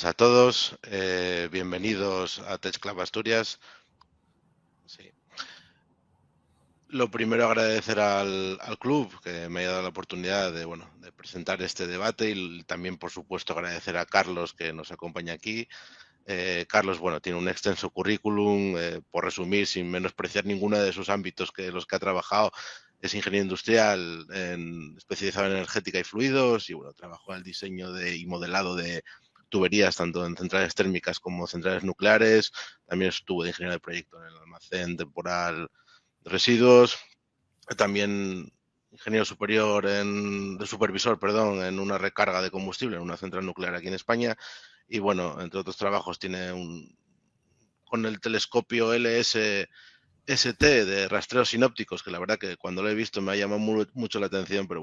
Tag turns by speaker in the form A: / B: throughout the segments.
A: tardes a todos. Bienvenidos a Tech Club Asturias. Sí. Lo primero, agradecer al club que me haya dado la oportunidad de presentar este debate y también, por supuesto, agradecer a Carlos que nos acompaña aquí. Carlos, tiene un extenso currículum. Por resumir, sin menospreciar ninguno de sus ámbitos los que ha trabajado, es ingeniero industrial especializado en energética y fluidos y trabajó en el diseño y modelado de tuberías tanto en centrales térmicas como centrales nucleares. También estuvo de ingeniero de proyecto en el almacén temporal de residuos. También ingeniero superior de supervisor, perdón, en una recarga de combustible en una central nuclear aquí en España. Y entre otros trabajos tiene con el telescopio LSST de rastreos sinópticos, que la verdad que cuando lo he visto me ha llamado mucho la atención, pero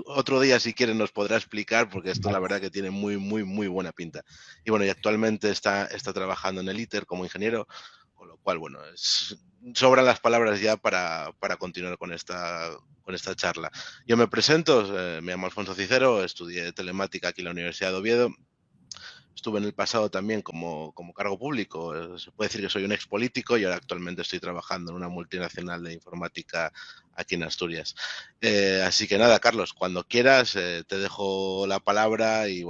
A: otro día si quieren nos podrá explicar, porque esto la verdad que tiene muy, muy, muy buena pinta. Y actualmente está trabajando en el ITER como ingeniero, con lo cual, sobran las palabras ya para continuar con esta charla. Yo me presento, me llamo Alfonso Cicero, estudié telemática aquí en la Universidad de Oviedo. Estuve en el pasado también como cargo público. Se puede decir que soy un expolítico y ahora actualmente estoy trabajando en una multinacional de informática aquí en Asturias. Así que nada, Carlos, cuando quieras te dejo la palabra y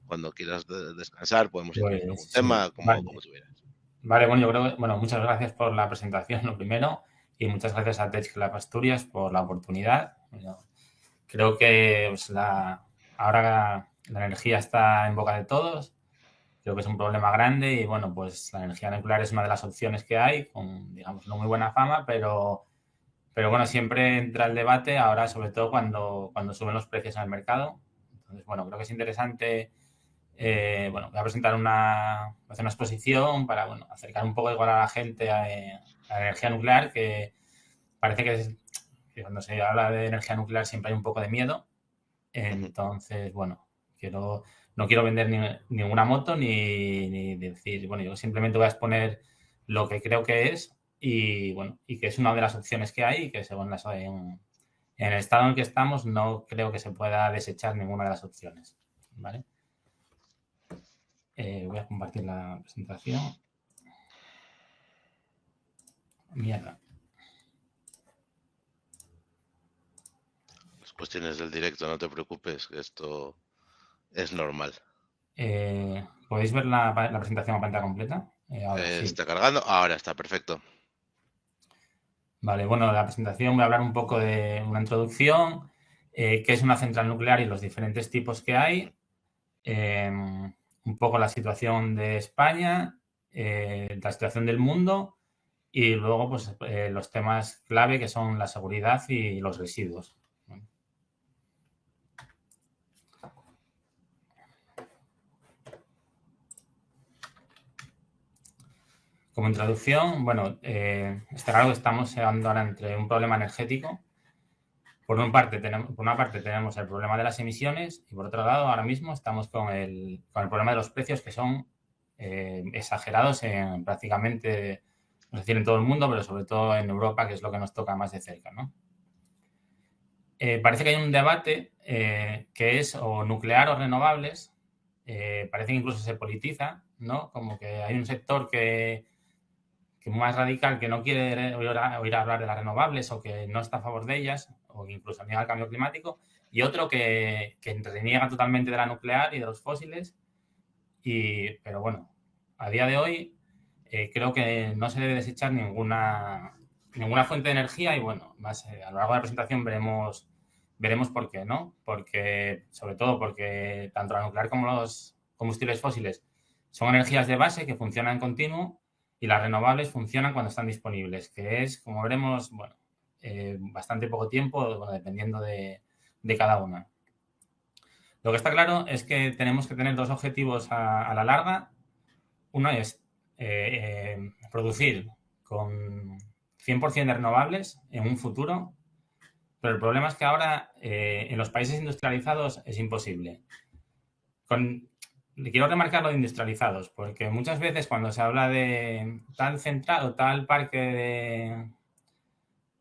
A: cuando quieras descansar podemos ir viendo algún tema,
B: Sí,
A: como tú quieras.
B: vale, bueno, yo creo que, muchas gracias por la presentación, lo primero, y muchas gracias a Tech Club Asturias por la oportunidad. Creo que ahora la energía está en boca de todos. Creo que es un problema grande y, pues la energía nuclear es una de las opciones que hay, con, digamos, no muy buena fama, pero siempre entra el debate ahora, sobre todo cuando suben los precios en el mercado. Entonces, creo que es interesante. Voy a presentar hacer una exposición para acercar un poco igual a la gente a la energía nuclear, que parece que cuando se habla de energía nuclear siempre hay un poco de miedo. Entonces, no quiero vender ninguna moto ni decir, yo simplemente voy a exponer lo que creo que es y que es una de las opciones que hay y que según en el estado en el que estamos no creo que se pueda desechar ninguna de las opciones, ¿vale? Voy a compartir la presentación. Mierda.
A: Las cuestiones del directo, no te preocupes, que esto es normal.
B: ¿Podéis ver la presentación a pantalla completa? Ahora sí.
A: ¿Está cargando? Ahora está, perfecto.
B: Vale, la presentación voy a hablar un poco de una introducción, qué es una central nuclear y los diferentes tipos que hay, un poco la situación de España, la situación del mundo y luego pues, los temas clave que son la seguridad y los residuos. Como introducción, está claro que estamos hablando ahora entre un problema energético. Por una parte tenemos el problema de las emisiones y por otro lado ahora mismo estamos con el problema de los precios, que son exagerados en prácticamente, es decir, en todo el mundo, pero sobre todo en Europa, que es lo que nos toca más de cerca, ¿no? Parece que hay un debate que es o nuclear o renovables. Parece que incluso se politiza, ¿no? Como que hay un sector que más radical, que no quiere oír hablar de las renovables o que no está a favor de ellas o que incluso niega el cambio climático, y otro que reniega totalmente de la nuclear y de los fósiles. Pero a día de hoy creo que no se debe desechar ninguna fuente de energía y más a lo largo de la presentación veremos por qué, ¿no? Sobre todo porque tanto la nuclear como los combustibles fósiles son energías de base que funcionan en continuo y las renovables funcionan cuando están disponibles, que es, como veremos, bastante poco tiempo, dependiendo de cada una. Lo que está claro es que tenemos que tener dos objetivos a la larga. Uno es producir con 100% de renovables en un futuro, pero el problema es que ahora en los países industrializados es imposible. Quiero remarcar lo de industrializados, porque muchas veces cuando se habla de tal central o tal parque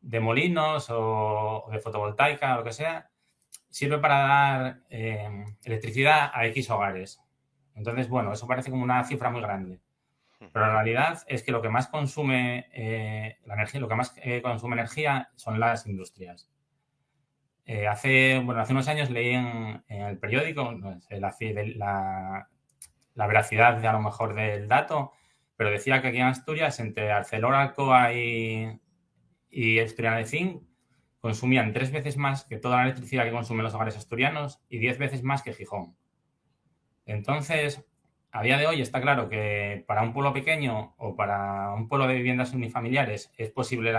B: de molinos o de fotovoltaica o lo que sea, sirve para dar electricidad a X hogares. Entonces, bueno, eso parece como una cifra muy grande. Pero la realidad es que lo que más consume la energía, lo que más consume energía son las industrias. Hace unos años leí en el periódico, no sé, la veracidad de a lo mejor del dato, pero decía que aquí en Asturias, entre Arcelor, Alcoa y Asturiana de Zinc, consumían 3 veces más que toda la electricidad que consumen los hogares asturianos y 10 veces más que Gijón. Entonces, a día de hoy está claro que para un pueblo pequeño o para un pueblo de viviendas unifamiliares es posible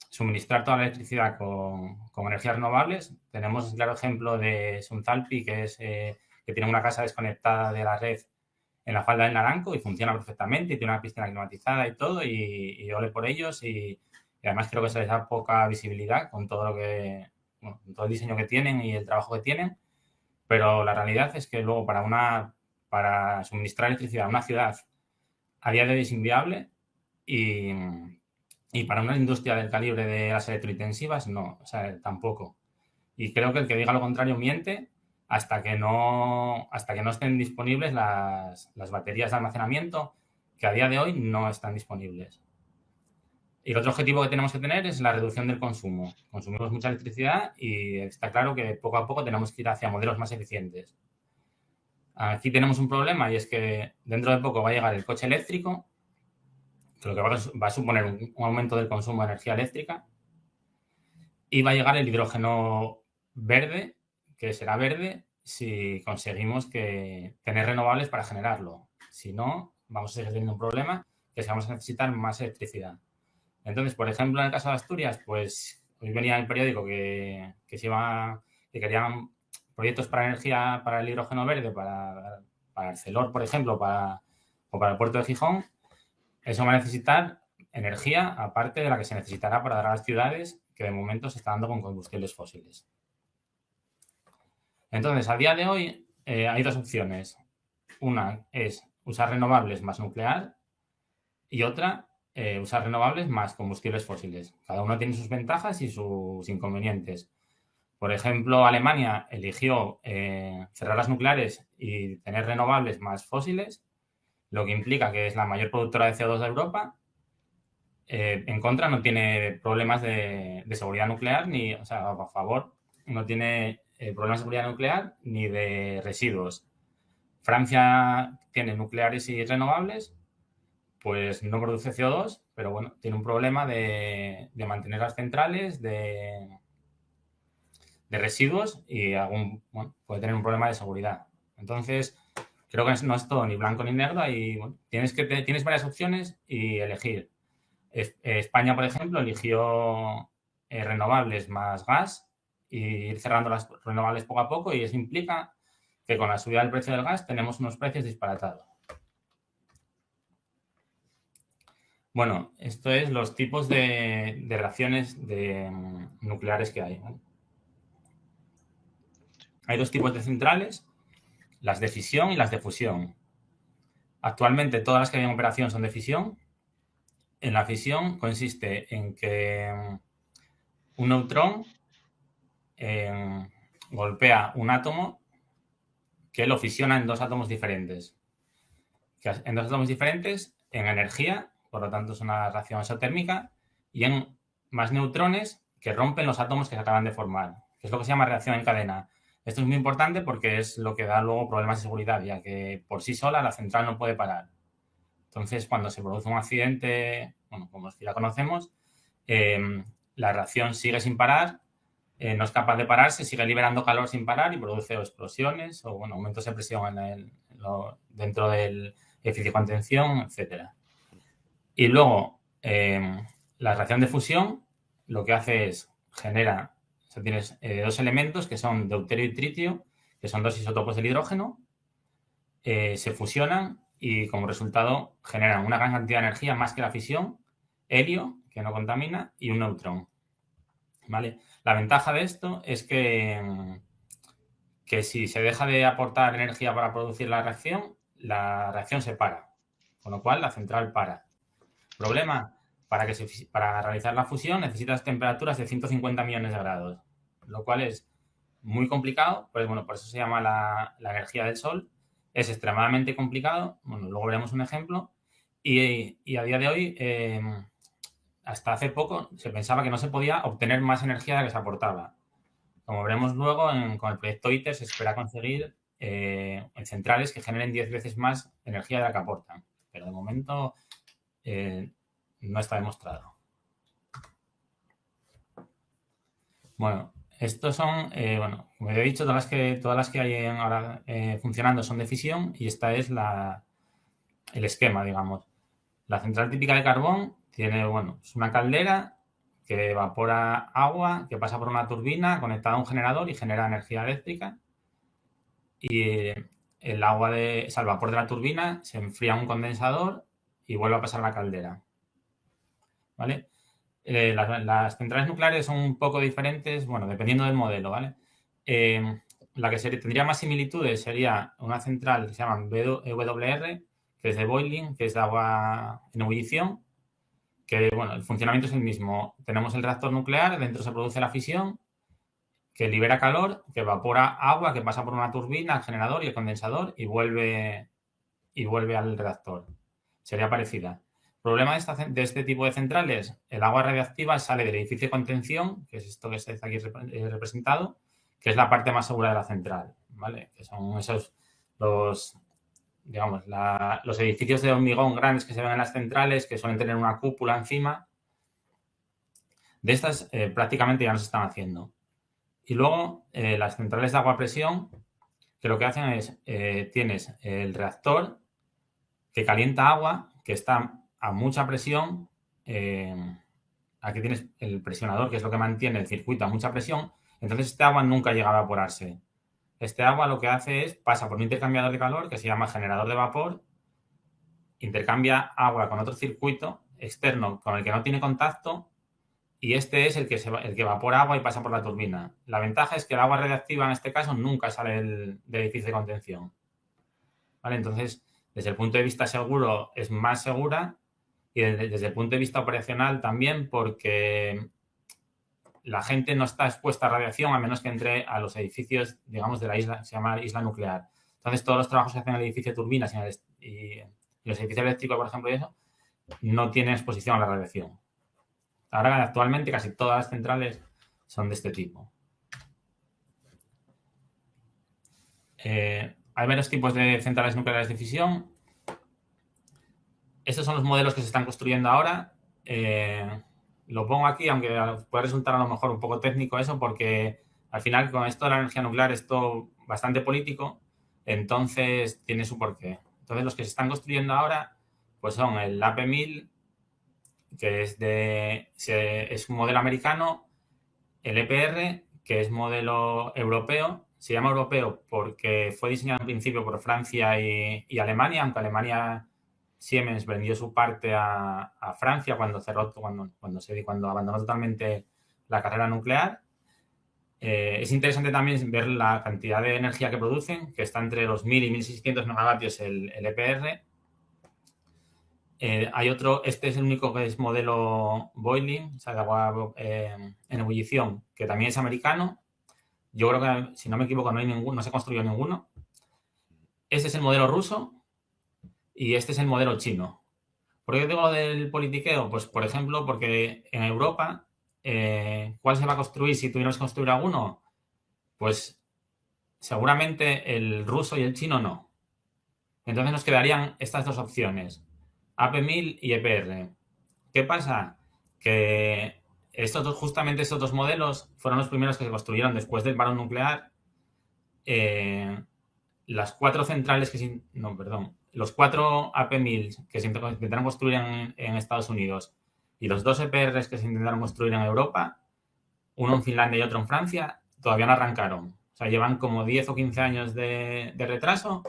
B: suministrar toda la electricidad con energías renovables. Tenemos el claro ejemplo de Sunzalpi, que tiene una casa desconectada de la red en la falda del Naranco y funciona perfectamente y tiene una piscina climatizada y todo, y ole por ellos, y además creo que se les da poca visibilidad con todo con todo el diseño que tienen y el trabajo que tienen, pero la realidad es que luego para suministrar electricidad a una ciudad a día de hoy es inviable, y para una industria del calibre de las electrointensivas no, o sea, tampoco. Y creo que el que diga lo contrario miente hasta que no estén disponibles las baterías de almacenamiento, que a día de hoy no están disponibles. Y el otro objetivo que tenemos que tener es la reducción del consumo. Consumimos mucha electricidad y está claro que poco a poco tenemos que ir hacia modelos más eficientes. Aquí tenemos un problema, y es que dentro de poco va a llegar el coche eléctrico, que lo que va a suponer un aumento del consumo de energía eléctrica, y va a llegar el hidrógeno verde, que será verde si conseguimos tener renovables para generarlo. Si no, vamos a seguir teniendo un problema, que es que vamos a necesitar más electricidad. Entonces, por ejemplo, en el caso de Asturias, pues hoy venía en el periódico que querían proyectos para energía, para el hidrógeno verde, para Arcelor, por ejemplo, o para el puerto de Gijón. Eso va a necesitar energía aparte de la que se necesitará para dar a las ciudades, que de momento se está dando con combustibles fósiles. Entonces, a día de hoy hay dos opciones. Una es usar renovables más nuclear y otra usar renovables más combustibles fósiles. Cada uno tiene sus ventajas y sus inconvenientes. Por ejemplo, Alemania eligió cerrar las nucleares y tener renovables más fósiles, lo que implica que es la mayor productora de CO2 de Europa. En contra, no tiene problemas de seguridad nuclear, o sea, a favor, no tiene problemas de seguridad nuclear ni de residuos. Francia tiene nucleares y renovables, pues no produce CO2, pero bueno, tiene un problema de mantener las centrales, de residuos, y puede tener un problema de seguridad. Entonces, creo que no es todo ni blanco ni negro, y tienes varias opciones y elegir. España, por ejemplo, eligió renovables más gas y ir cerrando las renovables poco a poco, y eso implica que con la subida del precio del gas tenemos unos precios disparatados. Bueno, esto es los tipos de reacciones nucleares que hay, ¿no? Hay dos tipos de centrales, las de fisión y las de fusión. Actualmente todas las que hay en operación son de fisión. En la fisión consiste en que un neutrón golpea un átomo que lo fisiona en dos átomos diferentes. En dos átomos diferentes en energía, por lo tanto es una reacción exotérmica, y en más neutrones que rompen los átomos que se acaban de formar, que es lo que se llama reacción en cadena. Esto es muy importante porque es lo que da luego problemas de seguridad, ya que por sí sola la central no puede parar. Entonces, cuando se produce un accidente, como ya conocemos, la reacción sigue sin parar, no es capaz de pararse, sigue liberando calor sin parar y produce explosiones o aumentos de presión dentro del edificio de contención, etc. Y luego, la reacción de fusión lo que hace es tienes dos elementos que son deuterio y tritio, que son dos isótopos del hidrógeno, se fusionan y como resultado generan una gran cantidad de energía, más que la fisión, helio, que no contamina, y un neutrón. ¿Vale? La ventaja de esto es que si se deja de aportar energía para producir la reacción se para, con lo cual la central para. Problema, para realizar la fusión necesitas temperaturas de 150 millones de grados, lo cual es muy complicado, pues por eso se llama la energía del Sol, es extremadamente complicado. Bueno, luego veremos un ejemplo. Y a día de hoy, hasta hace poco, se pensaba que no se podía obtener más energía de la que se aportaba. Como veremos luego, con el proyecto ITER se espera conseguir en centrales que generen 10 veces más energía de la que aportan. Pero de momento no está demostrado. Bueno, estos son, bueno, como ya he dicho, todas las que hay ahora funcionando son de fisión y esta es el esquema, digamos. La central típica de carbón tiene, bueno, es una caldera que evapora agua, que pasa por una turbina conectada a un generador y genera energía eléctrica. Y el agua o sea, el vapor de la turbina se enfría en un condensador y vuelve a pasar a la caldera. ¿Vale? Las centrales nucleares son un poco diferentes, bueno, dependiendo del modelo, ¿vale? La que tendría más similitudes sería una central que se llama BWR, que es de boiling, que es de agua en ebullición, que, bueno, el funcionamiento es el mismo. Tenemos el reactor nuclear, dentro se produce la fisión, que libera calor, que evapora agua, que pasa por una turbina, el generador y el condensador y vuelve al reactor. Sería parecida. El problema de este tipo de centrales, el agua radiactiva sale del edificio de contención, que es esto que está aquí representado, que es la parte más segura de la central, ¿vale? Que son esos los edificios de hormigón grandes que se ven en las centrales, que suelen tener una cúpula encima. De estas prácticamente ya no se están haciendo. Y luego las centrales de agua a presión, que lo que hacen es, tienes el reactor que calienta agua, que está a mucha presión. Aquí tienes el presionador, que es lo que mantiene el circuito a mucha presión. Entonces este agua nunca llega a evaporarse. Este agua lo que hace es, pasa por un intercambiador de calor que se llama generador de vapor, intercambia agua con otro circuito externo con el que no tiene contacto y este es el que evapora agua y pasa por la turbina. La ventaja es que el agua radiactiva en este caso nunca sale del edificio de contención. ¿Vale? Entonces, desde el punto de vista seguro es más segura y desde el punto de vista operacional también porque la gente no está expuesta a radiación a menos que entre a los edificios, digamos, de la isla, se llama isla nuclear. Entonces, todos los trabajos que hacen en el edificio de turbinas y los edificios eléctricos, por ejemplo, y eso, no tienen exposición a la radiación. Ahora, actualmente, casi todas las centrales son de este tipo. Hay varios tipos de centrales nucleares de fisión. Estos son los modelos que se están construyendo ahora. Lo pongo aquí, aunque puede resultar a lo mejor un poco técnico eso, porque al final con esto de la energía nuclear es todo bastante político, entonces tiene su porqué. Entonces los que se están construyendo ahora pues son el AP1000, que es un modelo americano, el EPR, que es modelo europeo. Se llama europeo porque fue diseñado en principio por Francia y Alemania, aunque Alemania, Siemens vendió su parte a Francia cuando abandonó totalmente la carrera nuclear. Es interesante también ver la cantidad de energía que producen, que está entre los 1000 y 1600 megavatios el EPR. Hay otro, este es el único que es modelo boiling, o sea, de agua en ebullición, que también es americano. Yo creo que, si no me equivoco, no se construyó ninguno. Este es el modelo ruso y este es el modelo chino. ¿Por qué digo del politiqueo? Pues, por ejemplo, porque en Europa, ¿cuál se va a construir si tuviéramos que construir alguno? Pues seguramente el ruso y el chino no. Entonces nos quedarían estas dos opciones, AP1000 y EPR. ¿Qué pasa? Que justamente estos dos modelos fueron los primeros que se construyeron después del parón nuclear. Las cuatro centrales los 4 AP1000 que se intentaron construir en Estados Unidos y los 2 EPRs que se intentaron construir en Europa, uno en Finlandia y otro en Francia, todavía no arrancaron. O sea, llevan como 10 o 15 años de retraso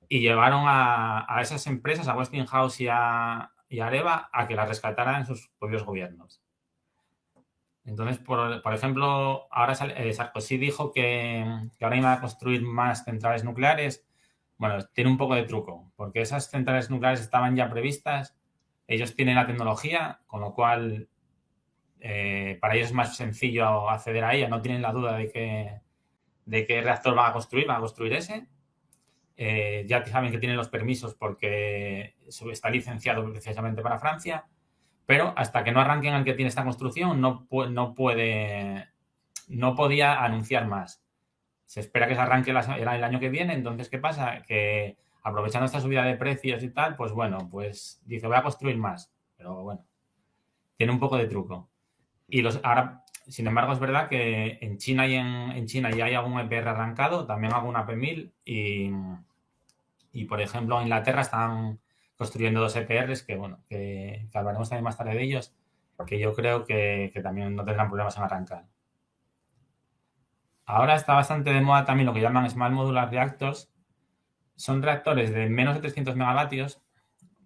B: y llevaron a esas empresas, a Westinghouse y a Areva, a que las rescataran en sus propios gobiernos. Entonces, por ejemplo, ahora Sarkozy dijo que ahora iba a construir más centrales nucleares. Bueno, tiene un poco de truco, porque esas centrales nucleares estaban ya previstas, ellos tienen la tecnología, con lo cual para ellos es más sencillo acceder a ella, no tienen la duda de qué reactor van a construir ese. ya saben que tienen los permisos porque está licenciado precisamente para Francia, pero hasta que no arranquen el que tiene esta construcción no podía anunciar más. Se espera que se arranque el año que viene, entonces, ¿qué pasa? Que aprovechando esta subida de precios y tal, pues bueno, pues dice, voy a construir más, pero bueno, tiene un poco de truco. Y ahora, sin embargo, es verdad que en China en China ya hay algún EPR arrancado, también algún AP1000 y, por ejemplo, en Inglaterra están construyendo 2 EPRs que, bueno, que hablaremos también más tarde de ellos, que yo creo que también no tendrán problemas en arrancar. Ahora está bastante de moda también lo que llaman Small Modular Reactors. Son reactores de menos de 300 megavatios.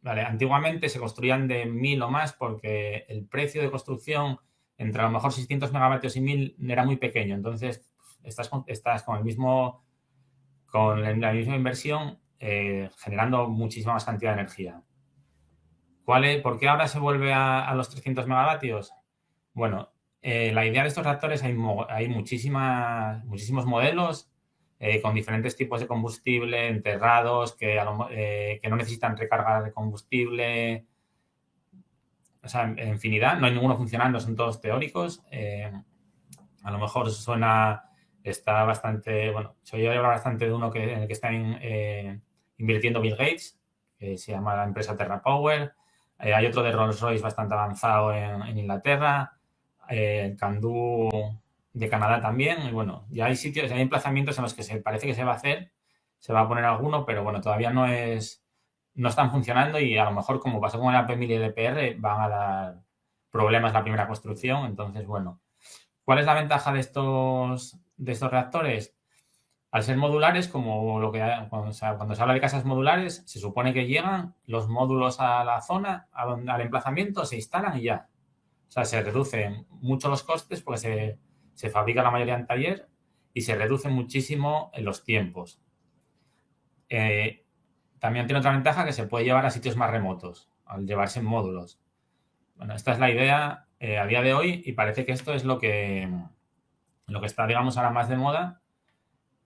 B: Vale, antiguamente se construían de 1000 o más porque el precio de construcción entre a lo mejor 600 megavatios y 1000 era muy pequeño. Entonces, estás con la misma inversión generando muchísima más cantidad de energía. ¿Por qué ahora se vuelve a los 300 megavatios? Bueno, la idea de estos reactores, hay muchísimos modelos con diferentes tipos de combustible, enterrados, que no necesitan recarga de combustible. O sea, en infinidad, no hay ninguno funcionando, son todos teóricos. A lo mejor está bastante, bueno, se oye hablar bastante de uno en el que está invirtiendo Bill Gates, que se llama la empresa TerraPower. Hay otro de Rolls-Royce bastante avanzado en Inglaterra. Candu de Canadá también. Y bueno, ya hay sitios, hay emplazamientos en los que parece que se va a hacer, se va a poner alguno, pero bueno, todavía no están funcionando y a lo mejor, como pasó con el AP1000 y el EPR, van a dar problemas la primera construcción. Entonces, bueno, ¿cuál es la ventaja de estos reactores? Al ser modulares, como cuando se habla de casas modulares, se supone que llegan los módulos a la zona, al emplazamiento, se instalan y ya. O sea, se reducen mucho los costes porque se fabrica la mayoría en taller y se reducen muchísimo en los tiempos. También tiene otra ventaja, que se puede llevar a sitios más remotos al llevarse en módulos. Bueno, esta es la idea a día de hoy y parece que esto es lo que está, digamos, ahora más de moda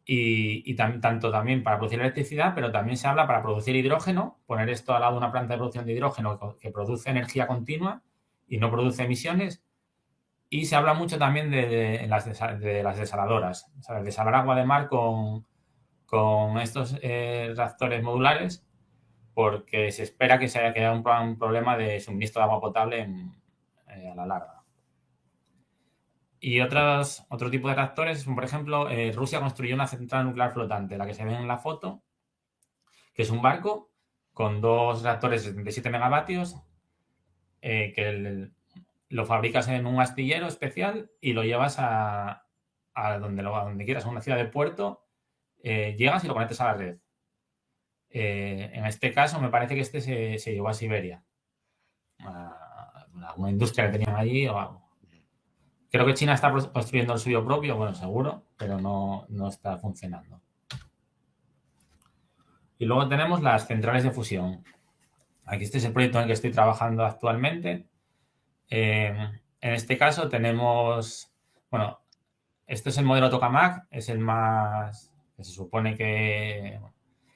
B: y tanto también para producir electricidad, pero también se habla para producir hidrógeno, poner esto al lado de una planta de producción de hidrógeno que produce energía continua y no produce emisiones. Y se habla mucho también de las desaladoras, o sea, desalar agua de mar con estos reactores modulares, porque se espera que se haya quedado un problema de suministro de agua potable a la larga. Y otro tipo de reactores son, por ejemplo, Rusia construyó una central nuclear flotante, la que se ve en la foto, que es un barco con 2 reactores de 77 megavatios que lo fabricas en un astillero especial y lo llevas a donde quieras, a una ciudad de puerto, llegas y lo conectas a la red. En este caso, me parece que se llevó a Siberia, a alguna industria que tenían allí o algo. Creo que China está construyendo el suyo propio, bueno, seguro, pero no está funcionando. Y luego tenemos las centrales de fusión. Aquí este es el proyecto en el que estoy trabajando actualmente. En este caso tenemos, bueno, este es el modelo Tokamak, es el más, que se supone que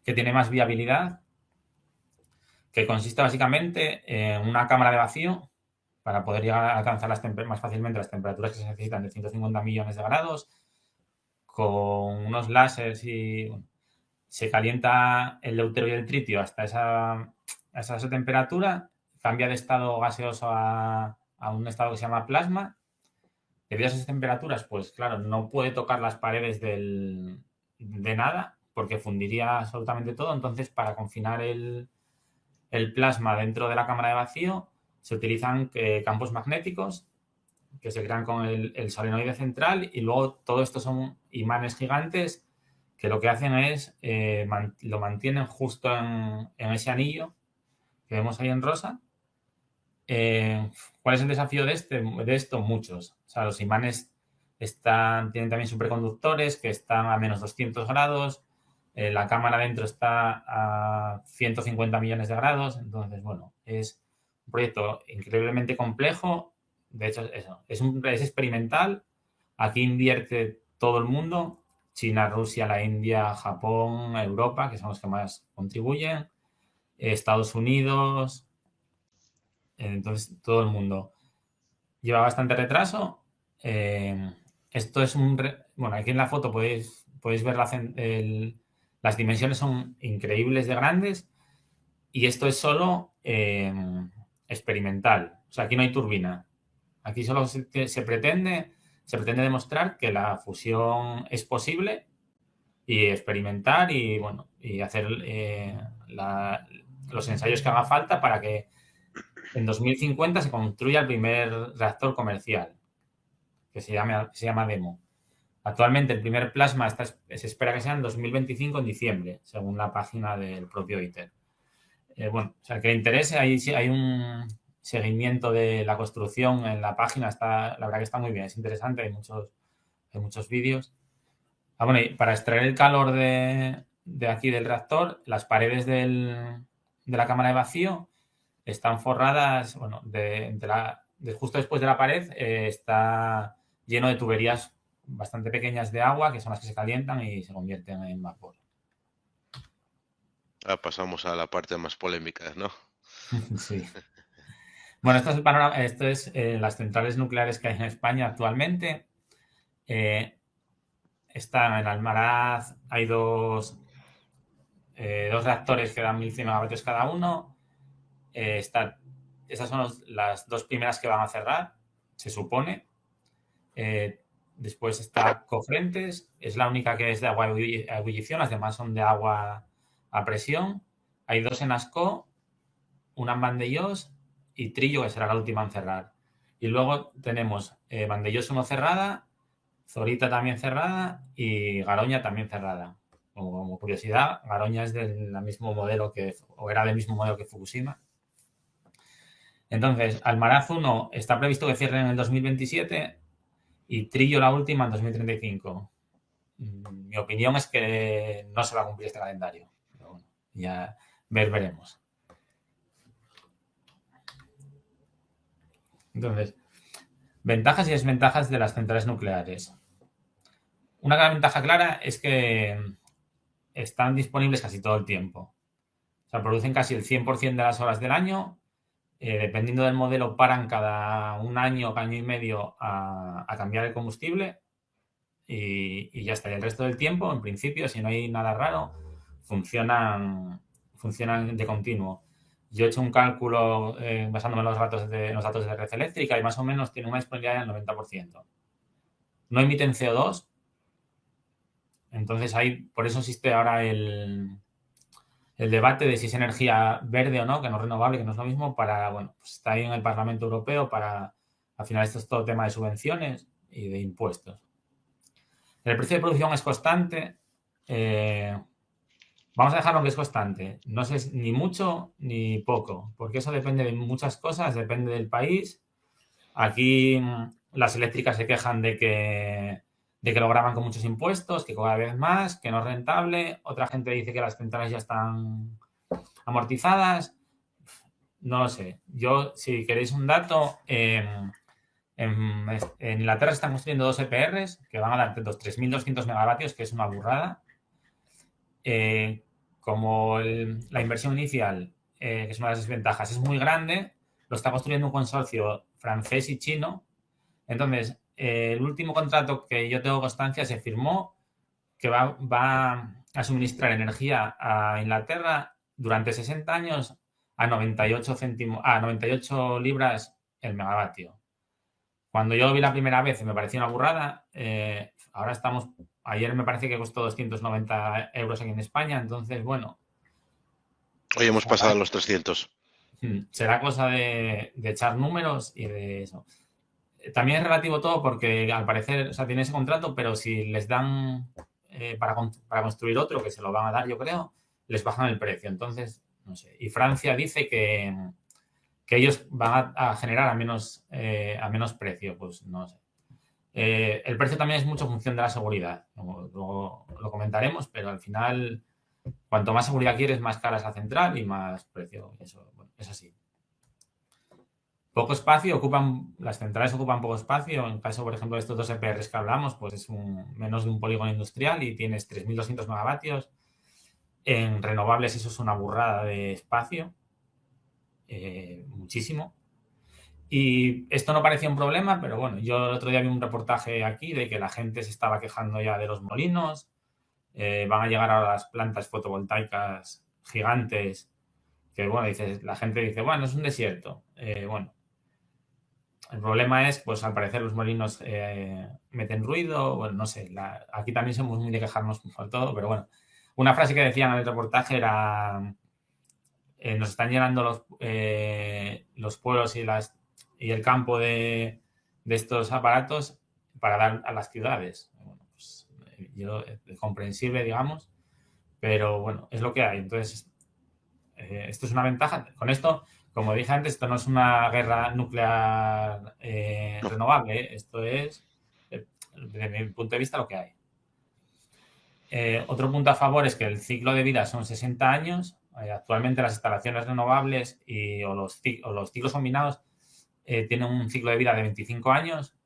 B: tiene más viabilidad, que consiste básicamente en una cámara de vacío para poder llegar a alcanzar más fácilmente las temperaturas que se necesitan de 150 millones de grados, con unos láseres y bueno, se calienta el deuterio y el tritio hasta esa temperatura, cambia de estado gaseoso a un estado que se llama plasma. Debido a esas temperaturas, pues claro, no puede tocar las paredes de nada porque fundiría absolutamente todo. Entonces, para confinar el plasma dentro de la cámara de vacío, se utilizan campos magnéticos que se crean con el solenoide central y luego todo esto son imanes gigantes que lo que hacen es lo mantienen justo en ese anillo que vemos ahí en rosa. ¿Cuál es el desafío de esto? Muchos. O sea, los imanes tienen también superconductores que están a menos 200 grados. La cámara dentro está a 150 millones de grados. Entonces, bueno, es un proyecto increíblemente complejo. De hecho, es experimental. Aquí invierte todo el mundo China, Rusia, la India, Japón, Europa, que son los que más contribuyen, Estados Unidos, entonces todo el mundo. Lleva bastante retraso. Esto es bueno, aquí en la foto podéis ver las dimensiones son increíbles de grandes y esto es solo experimental. O sea, aquí no hay turbina. Aquí solo se pretende demostrar que la fusión es posible y experimentar y, bueno, y hacer los ensayos que haga falta para que en 2050 se construya el primer reactor comercial, que se llama DEMO. Actualmente el primer plasma se espera que sea en 2025, en diciembre, según la página del propio ITER. Bueno, o sea, que le interese, hay un seguimiento de la construcción en la página, la verdad que está muy bien, es interesante, hay muchos vídeos. Bueno, y para extraer el calor de aquí del reactor, las paredes de la cámara de vacío están forradas, bueno, justo después de la pared está lleno de tuberías bastante pequeñas de agua, que son las que se calientan y se convierten en vapor.
A: Pasamos a la parte más polémica, ¿no?
B: Sí. Bueno, esto es el panorama, esto es las centrales nucleares que hay en España actualmente. Está en Almaraz, hay dos reactores que dan 1.100 megavatios cada uno. Esas son las dos primeras que van a cerrar, se supone. Después está Cofrentes, es la única que es de agua a ebullición, las demás son de agua a presión. Hay dos en Ascó, una en Vandellós y Trillo, que será la última en cerrar. Y luego tenemos Vandellós 1 cerrada, Zorita también cerrada y Garoña también cerrada. Como curiosidad, Garoña es del mismo modelo era del mismo modelo que Fukushima. Entonces, Almaraz 1 está previsto que cierre en el 2027 y Trillo la última en 2035. Mi opinión es que no se va a cumplir este calendario. Pero bueno, ya veremos. Entonces, ventajas y desventajas de las centrales nucleares. Una gran ventaja clara es que están disponibles casi todo el tiempo. O sea, producen casi el 100% de las horas del año. Dependiendo del modelo, paran cada un año o año y medio a cambiar el combustible y ya está. Y el resto del tiempo, en principio, si no hay nada raro, funcionan de continuo. Yo he hecho un cálculo basándome en los datos de red eléctrica y más o menos tiene una disponibilidad del 90%. No emiten CO2, entonces por eso existe ahora el debate de si es energía verde o no, que no es renovable, que no es lo mismo, pues está ahí en el Parlamento Europeo al final esto es todo tema de subvenciones y de impuestos. El precio de producción es constante. Vamos a dejarlo que es constante. No sé ni mucho ni poco, porque eso depende de muchas cosas, depende del país. Aquí las eléctricas se quejan de que lo graban con muchos impuestos, que cada vez más, que no es rentable. Otra gente dice que las centrales ya están amortizadas. No lo sé. Yo, si queréis un dato, en Inglaterra están construyendo dos EPRs que van a dar 3.200 megavatios, que es una burrada. Como la inversión inicial, que es una de las desventajas, es muy grande, lo está construyendo un consorcio francés y chino. Entonces, el último contrato que yo tengo constancia se firmó que va a suministrar energía a Inglaterra durante 60 años a 98 libras el megavatio. Cuando yo lo vi la primera vez me parecía una burrada. Ayer me parece que costó 290 euros aquí en España, entonces, bueno.
A: Hoy hemos pasado los 300.
B: Será cosa de echar números y de eso. También es relativo todo porque al parecer, o sea, tiene ese contrato, pero si les dan para construir otro, que se lo van a dar, yo creo, les bajan el precio. Entonces, no sé. Y Francia dice que ellos van a generar a menos precio, pues no sé. El precio también es mucho función de la seguridad. Luego lo comentaremos, pero al final, cuanto más seguridad quieres, más cara es la central y más precio. Eso, bueno, es así. poco espacio, las centrales ocupan poco espacio. En caso, por ejemplo, de estos dos EPRs que hablamos, pues es menos de un polígono industrial y tienes 3.200 megavatios. En renovables eso es una burrada de espacio, muchísimo. Y esto no parecía un problema, pero bueno, yo el otro día vi un reportaje aquí de que la gente se estaba quejando ya de los molinos. Van a llegar ahora las plantas fotovoltaicas gigantes, que bueno, la gente dice, bueno, es un desierto. Bueno, el problema es, pues al parecer los molinos meten ruido, bueno, no sé, aquí también somos muy de quejarnos por todo, pero bueno, una frase que decían en el reportaje era, nos están llenando los pueblos y el campo de estos aparatos para dar a las ciudades. Bueno, pues, es comprensible, digamos, pero bueno, es lo que hay. Entonces, esto es una ventaja. Con esto, como dije antes, esto no es una guerra nuclear renovable. Esto es, desde mi punto de vista, lo que hay. Otro punto a favor es que el ciclo de vida son 60 años. Actualmente las instalaciones renovables o los ciclos combinados tienen un ciclo de vida de 25 años.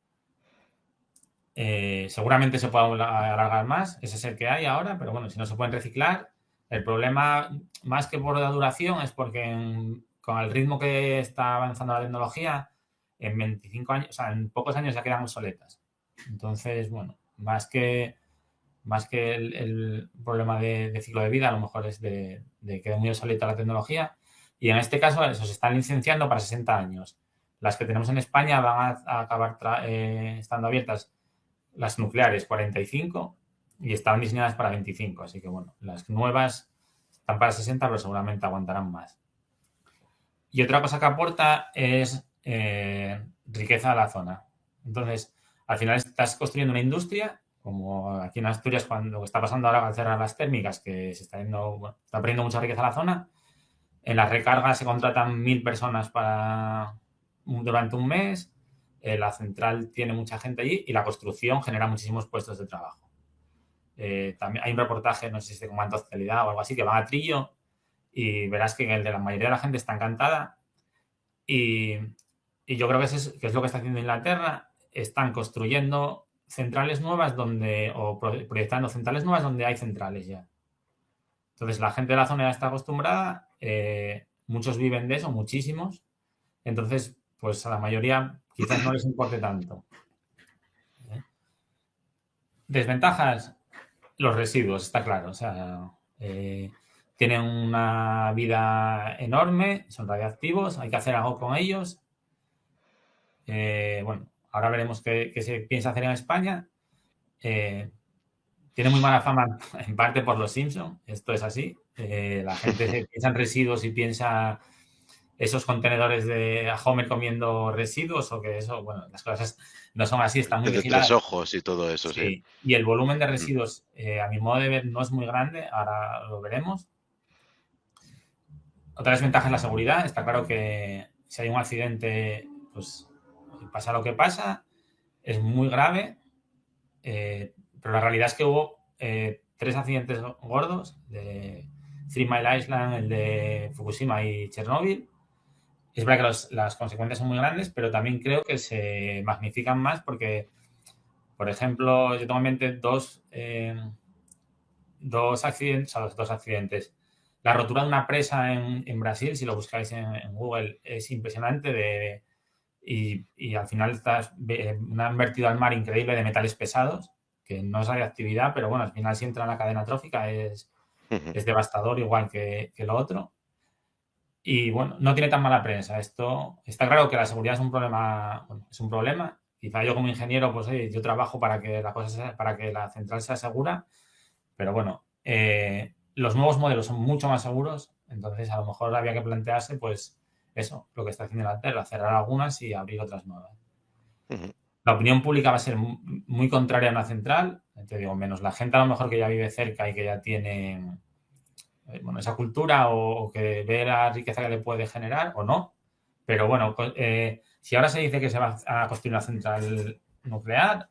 B: Seguramente se puede alargar más. Ese es el que hay ahora, pero bueno, si no se pueden reciclar. El problema, más que por la duración, es porque con el ritmo que está avanzando la tecnología, en 25 años, o sea, en pocos años ya quedan obsoletas. Entonces, bueno, más que el problema de ciclo de vida, a lo mejor es de que quede muy obsoleta la tecnología. Y en este caso, eso se están licenciando para 60 años. Las que tenemos en España van a acabar estando abiertas, las nucleares 45 y estaban diseñadas para 25. Así que, bueno, las nuevas están para 60, pero seguramente aguantarán más. Y otra cosa que aporta es riqueza a la zona. Entonces, al final estás construyendo una industria, como aquí en Asturias, cuando lo que está pasando ahora al cerrar las térmicas, que se está perdiendo mucha riqueza a la zona. En las recargas se contratan 1.000 personas durante un mes. La central tiene mucha gente allí y la construcción genera muchísimos puestos de trabajo. También hay un reportaje, no sé si de comando calidad o algo así, que van a Trillo y verás que el de la mayoría de la gente está encantada. Y yo creo que es lo que está haciendo Inglaterra. Están construyendo centrales nuevas o proyectando centrales nuevas donde hay centrales ya. Entonces, la gente de la zona ya está acostumbrada, muchos viven de eso, muchísimos. Entonces, pues a la mayoría quizás no les importe tanto. Desventajas, los residuos, está claro. O sea, tienen una vida enorme, son radiactivos, hay que hacer algo con ellos. Bueno, ahora veremos qué se piensa hacer en España. Tiene muy mala fama, en parte por los Simpson. Esto es así. La gente piensa en residuos y piensa esos contenedores de Homer comiendo residuos o que eso, bueno, las cosas no son así, están muy vigiladas.
A: De 3 ojos y todo eso, sí.
B: Y el volumen de residuos, a mi modo de ver, no es muy grande. Ahora lo veremos. Otra desventaja es la seguridad. Está claro que si hay un accidente, pues pasa lo que pasa. Es muy grave. Pero la realidad es que hubo 3 accidentes gordos de Three Mile Island, el de Fukushima y Chernóbil. Es verdad que las consecuencias son muy grandes, pero también creo que se magnifican más porque, por ejemplo, yo tengo en mente dos accidentes. La rotura de una presa en Brasil, si lo buscáis en Google, es impresionante. Y al final han vertido al mar increíble de metales pesados, que no es radiactividad, pero bueno, al final si entra en la cadena trófica es devastador igual que lo otro. Y bueno, no tiene tan mala prensa. Esto está claro que la seguridad es un problema. Bueno, es un problema. Quizá yo como ingeniero, pues yo trabajo para que para que la central sea segura, pero bueno, los nuevos modelos son mucho más seguros, entonces a lo mejor había que plantearse, pues eso, lo que está haciendo Inglaterra, cerrar algunas y abrir otras nuevas. La opinión pública va a ser muy contraria a una central, te digo, menos la gente a lo mejor que ya vive cerca y que ya tiene esa cultura o que ve la riqueza que le puede generar o no. Pero bueno, si ahora se dice que se va a construir una central nuclear,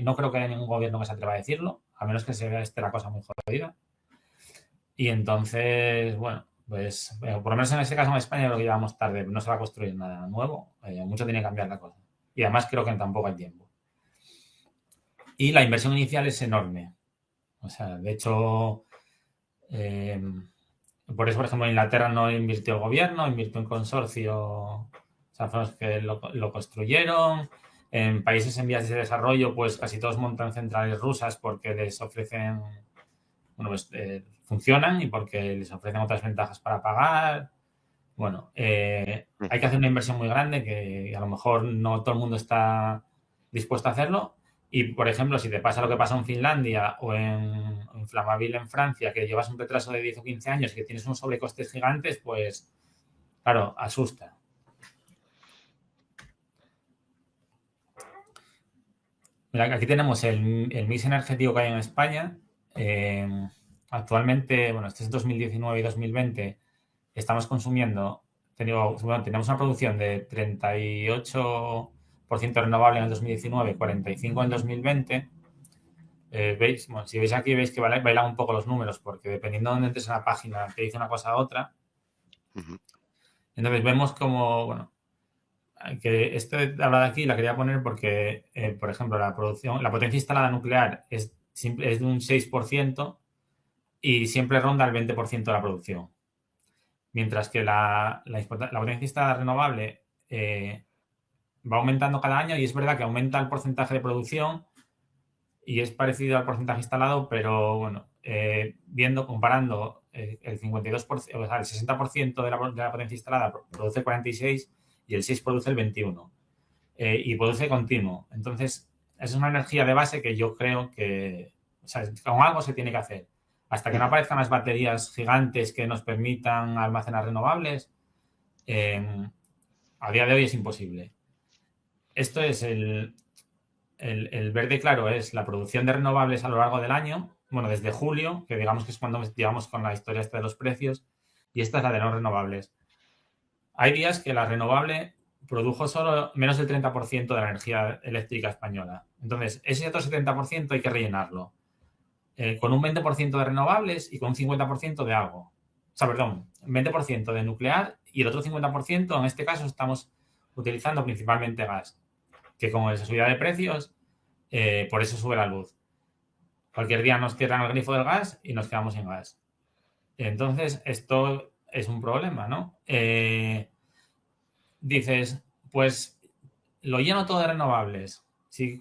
B: no creo que haya ningún gobierno que se atreva a decirlo, a menos que esté la cosa muy jodida. Y entonces, bueno, Pues, por lo menos en este caso en España creo que llevamos tarde, no se va a construir nada nuevo, mucho tiene que cambiar la cosa. Y además creo que tampoco hay tiempo. Y la inversión inicial es enorme. O sea, de hecho, por eso, por ejemplo, en Inglaterra no invirtió el gobierno, invirtió un consorcio, o sea, fueron los que lo construyeron. En países en vías de desarrollo, pues casi todos montan centrales rusas porque les ofrecen, bueno, pues funcionan y porque les ofrecen otras ventajas para pagar. Bueno, hay que hacer una inversión muy grande que a lo mejor no todo el mundo está dispuesto a hacerlo. Y, por ejemplo, si te pasa lo que pasa en Finlandia o en Flamanville en Francia, que llevas un retraso de 10 o 15 años y que tienes unos sobrecostes gigantes, pues, claro, asusta. Mira, aquí tenemos el mix energético que hay en España. Actualmente, bueno, este es 2019 y 2020, estamos consumiendo, tenemos una producción de 38% renovable en el 2019, 45% en el 2020. ¿Veis? Bueno, si veis aquí, veis que bailan un poco los números, porque dependiendo de dónde entres en la página, te dice una cosa u otra. Entonces vemos como, bueno, que esto de hablar de aquí la quería poner porque, por ejemplo, la potencia instalada nuclear es de un 6% y siempre ronda el 20% de la producción. Mientras que la potencia instalada renovable va aumentando cada año y es verdad que aumenta el porcentaje de producción y es parecido al porcentaje instalado, pero bueno, comparando el 52%, o sea, el 60% de la potencia instalada produce 46 y el 6 produce el 21 y produce continuo. Entonces, esa es una energía de base que yo creo que, o sea, con algo se tiene que hacer. Hasta que no aparezcan las baterías gigantes que nos permitan almacenar renovables, a día de hoy es imposible. Esto es el verde claro, es la producción de renovables a lo largo del año, bueno, desde julio, que digamos que es cuando llevamos con la historia esta de los precios, y esta es la de no renovables. Hay días que la renovable produjo solo menos del 30% de la energía eléctrica española. Entonces, ese otro 70% hay que rellenarlo con un 20% de renovables y con un 50% de algo. O sea, perdón, 20% de nuclear y el otro 50%, en este caso, estamos utilizando principalmente gas, que con esa subida de precios, por eso sube la luz. Cualquier día nos cierran el grifo del gas y nos quedamos sin gas. Entonces, esto es un problema, ¿no? Dices, pues lo lleno todo de renovables. Si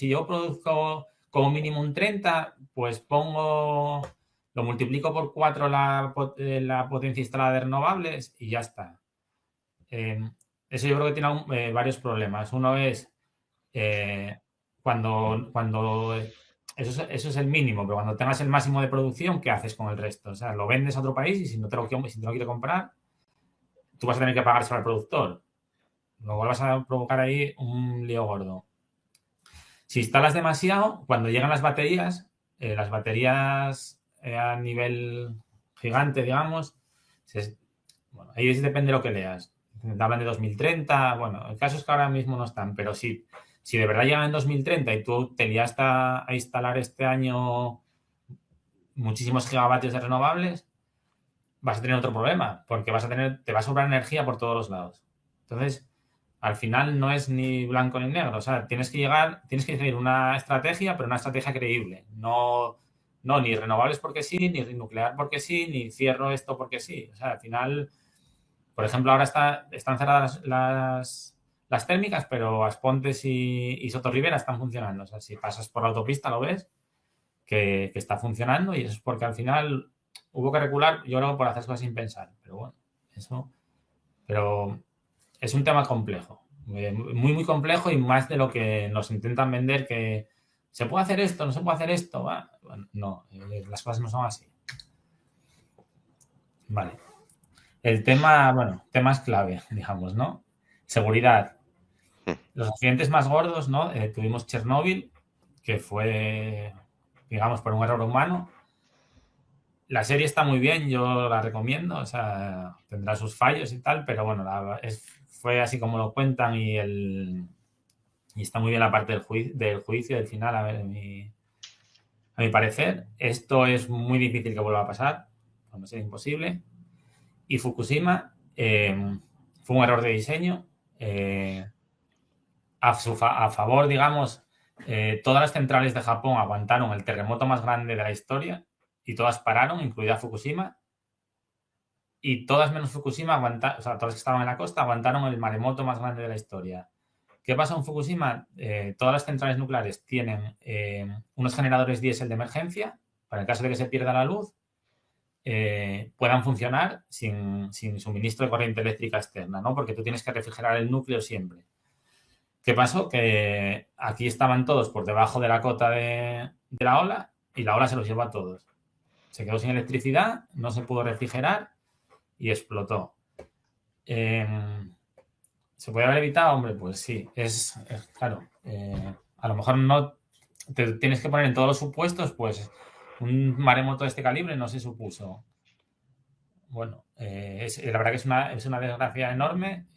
B: yo produzco como mínimo un 30, pues lo multiplico por 4 la potencia instalada de renovables y ya está. Eso yo creo que tiene varios problemas. Uno es cuando eso es el mínimo, pero cuando tengas el máximo de producción, ¿qué haces con el resto? O sea, lo vendes a otro país y si no te lo quiere comprar, tú vas a tener que pagárselo al productor. Luego vas a provocar ahí un lío gordo. Si instalas demasiado, cuando llegan las baterías a nivel gigante, digamos, bueno, ahí depende de lo que leas. Hablan de 2030, bueno, el caso es que ahora mismo no están, pero sí, si de verdad llegan en 2030 y tú te liaste a instalar este año muchísimos gigavatios de renovables, vas a tener otro problema, porque te va a sobrar energía por todos los lados. Entonces, al final no es ni blanco ni negro. O sea, tienes que definir una estrategia, pero una estrategia creíble. No ni renovables porque sí, ni nuclear porque sí, ni cierro esto porque sí. O sea, al final, por ejemplo, ahora están cerradas las térmicas, pero Aspontes y Sotorribera están funcionando. O sea, si pasas por la autopista lo ves que está funcionando y eso es porque al final hubo que regular, yo creo, por hacer cosas sin pensar. Pero bueno, pero es un tema complejo, muy, muy complejo y más de lo que nos intentan vender que se puede hacer esto, no se puede hacer esto. Bueno, no, las cosas no son así. Vale. El tema, bueno, temas clave, digamos, ¿no? Seguridad. Los accidentes más gordos, ¿no? Tuvimos Chernóbil, que fue, digamos, por un error humano. La serie está muy bien, yo la recomiendo, o sea, tendrá sus fallos y tal, pero bueno, fue así como lo cuentan y está muy bien la parte del juicio, del final, a mi parecer. Esto es muy difícil que vuelva a pasar, no ser imposible. Y Fukushima fue un error de diseño. A favor, digamos, todas las centrales de Japón aguantaron el terremoto más grande de la historia y todas pararon, incluida Fukushima. Y todas menos Fukushima, o sea, todas que estaban en la costa, aguantaron el maremoto más grande de la historia. ¿Qué pasa en Fukushima? Todas las centrales nucleares tienen unos generadores diésel de emergencia para el caso de que se pierda la luz, puedan funcionar sin suministro de corriente eléctrica externa, ¿no? Porque tú tienes que refrigerar el núcleo siempre. ¿Qué pasó? Que aquí estaban todos por debajo de la cota de la ola y la ola se los llevó a todos. Se quedó sin electricidad, no se pudo refrigerar y explotó. ¿Se puede haber evitado? Hombre, pues sí, es claro. A lo mejor no te tienes que poner en todos los supuestos, pues un maremoto de este calibre no se supuso. Bueno, la verdad que es una desgracia enorme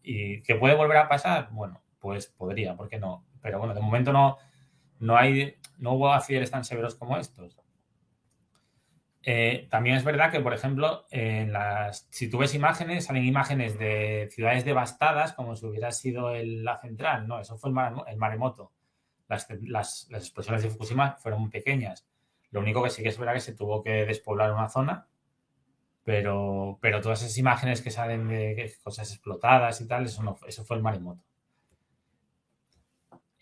B: y que puede volver a pasar, bueno, pues podría, ¿por qué no? Pero bueno, de momento no hubo accidentes tan severos como estos. También es verdad que, por ejemplo, si tú ves imágenes, salen imágenes de ciudades devastadas como si hubiera sido la central, ¿no? Eso fue el maremoto. Las explosiones de Fukushima fueron muy pequeñas. Lo único que sí que es verdad que se tuvo que despoblar una zona, pero todas esas imágenes que salen de cosas explotadas y tal, eso fue el maremoto.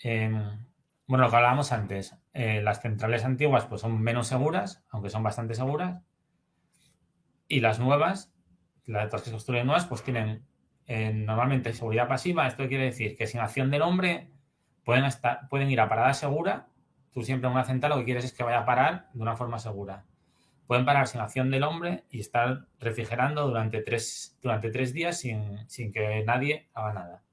B: Bueno, lo que hablábamos antes, las centrales antiguas pues son menos seguras, aunque son bastante seguras, y las nuevas, las que se construyen nuevas, pues tienen normalmente seguridad pasiva. Esto quiere decir que sin acción del hombre pueden ir a parada segura. Tú siempre en una central lo que quieres es que vaya a parar de una forma segura. Pueden parar sin acción del hombre y estar refrigerando durante tres días sin que nadie haga nada.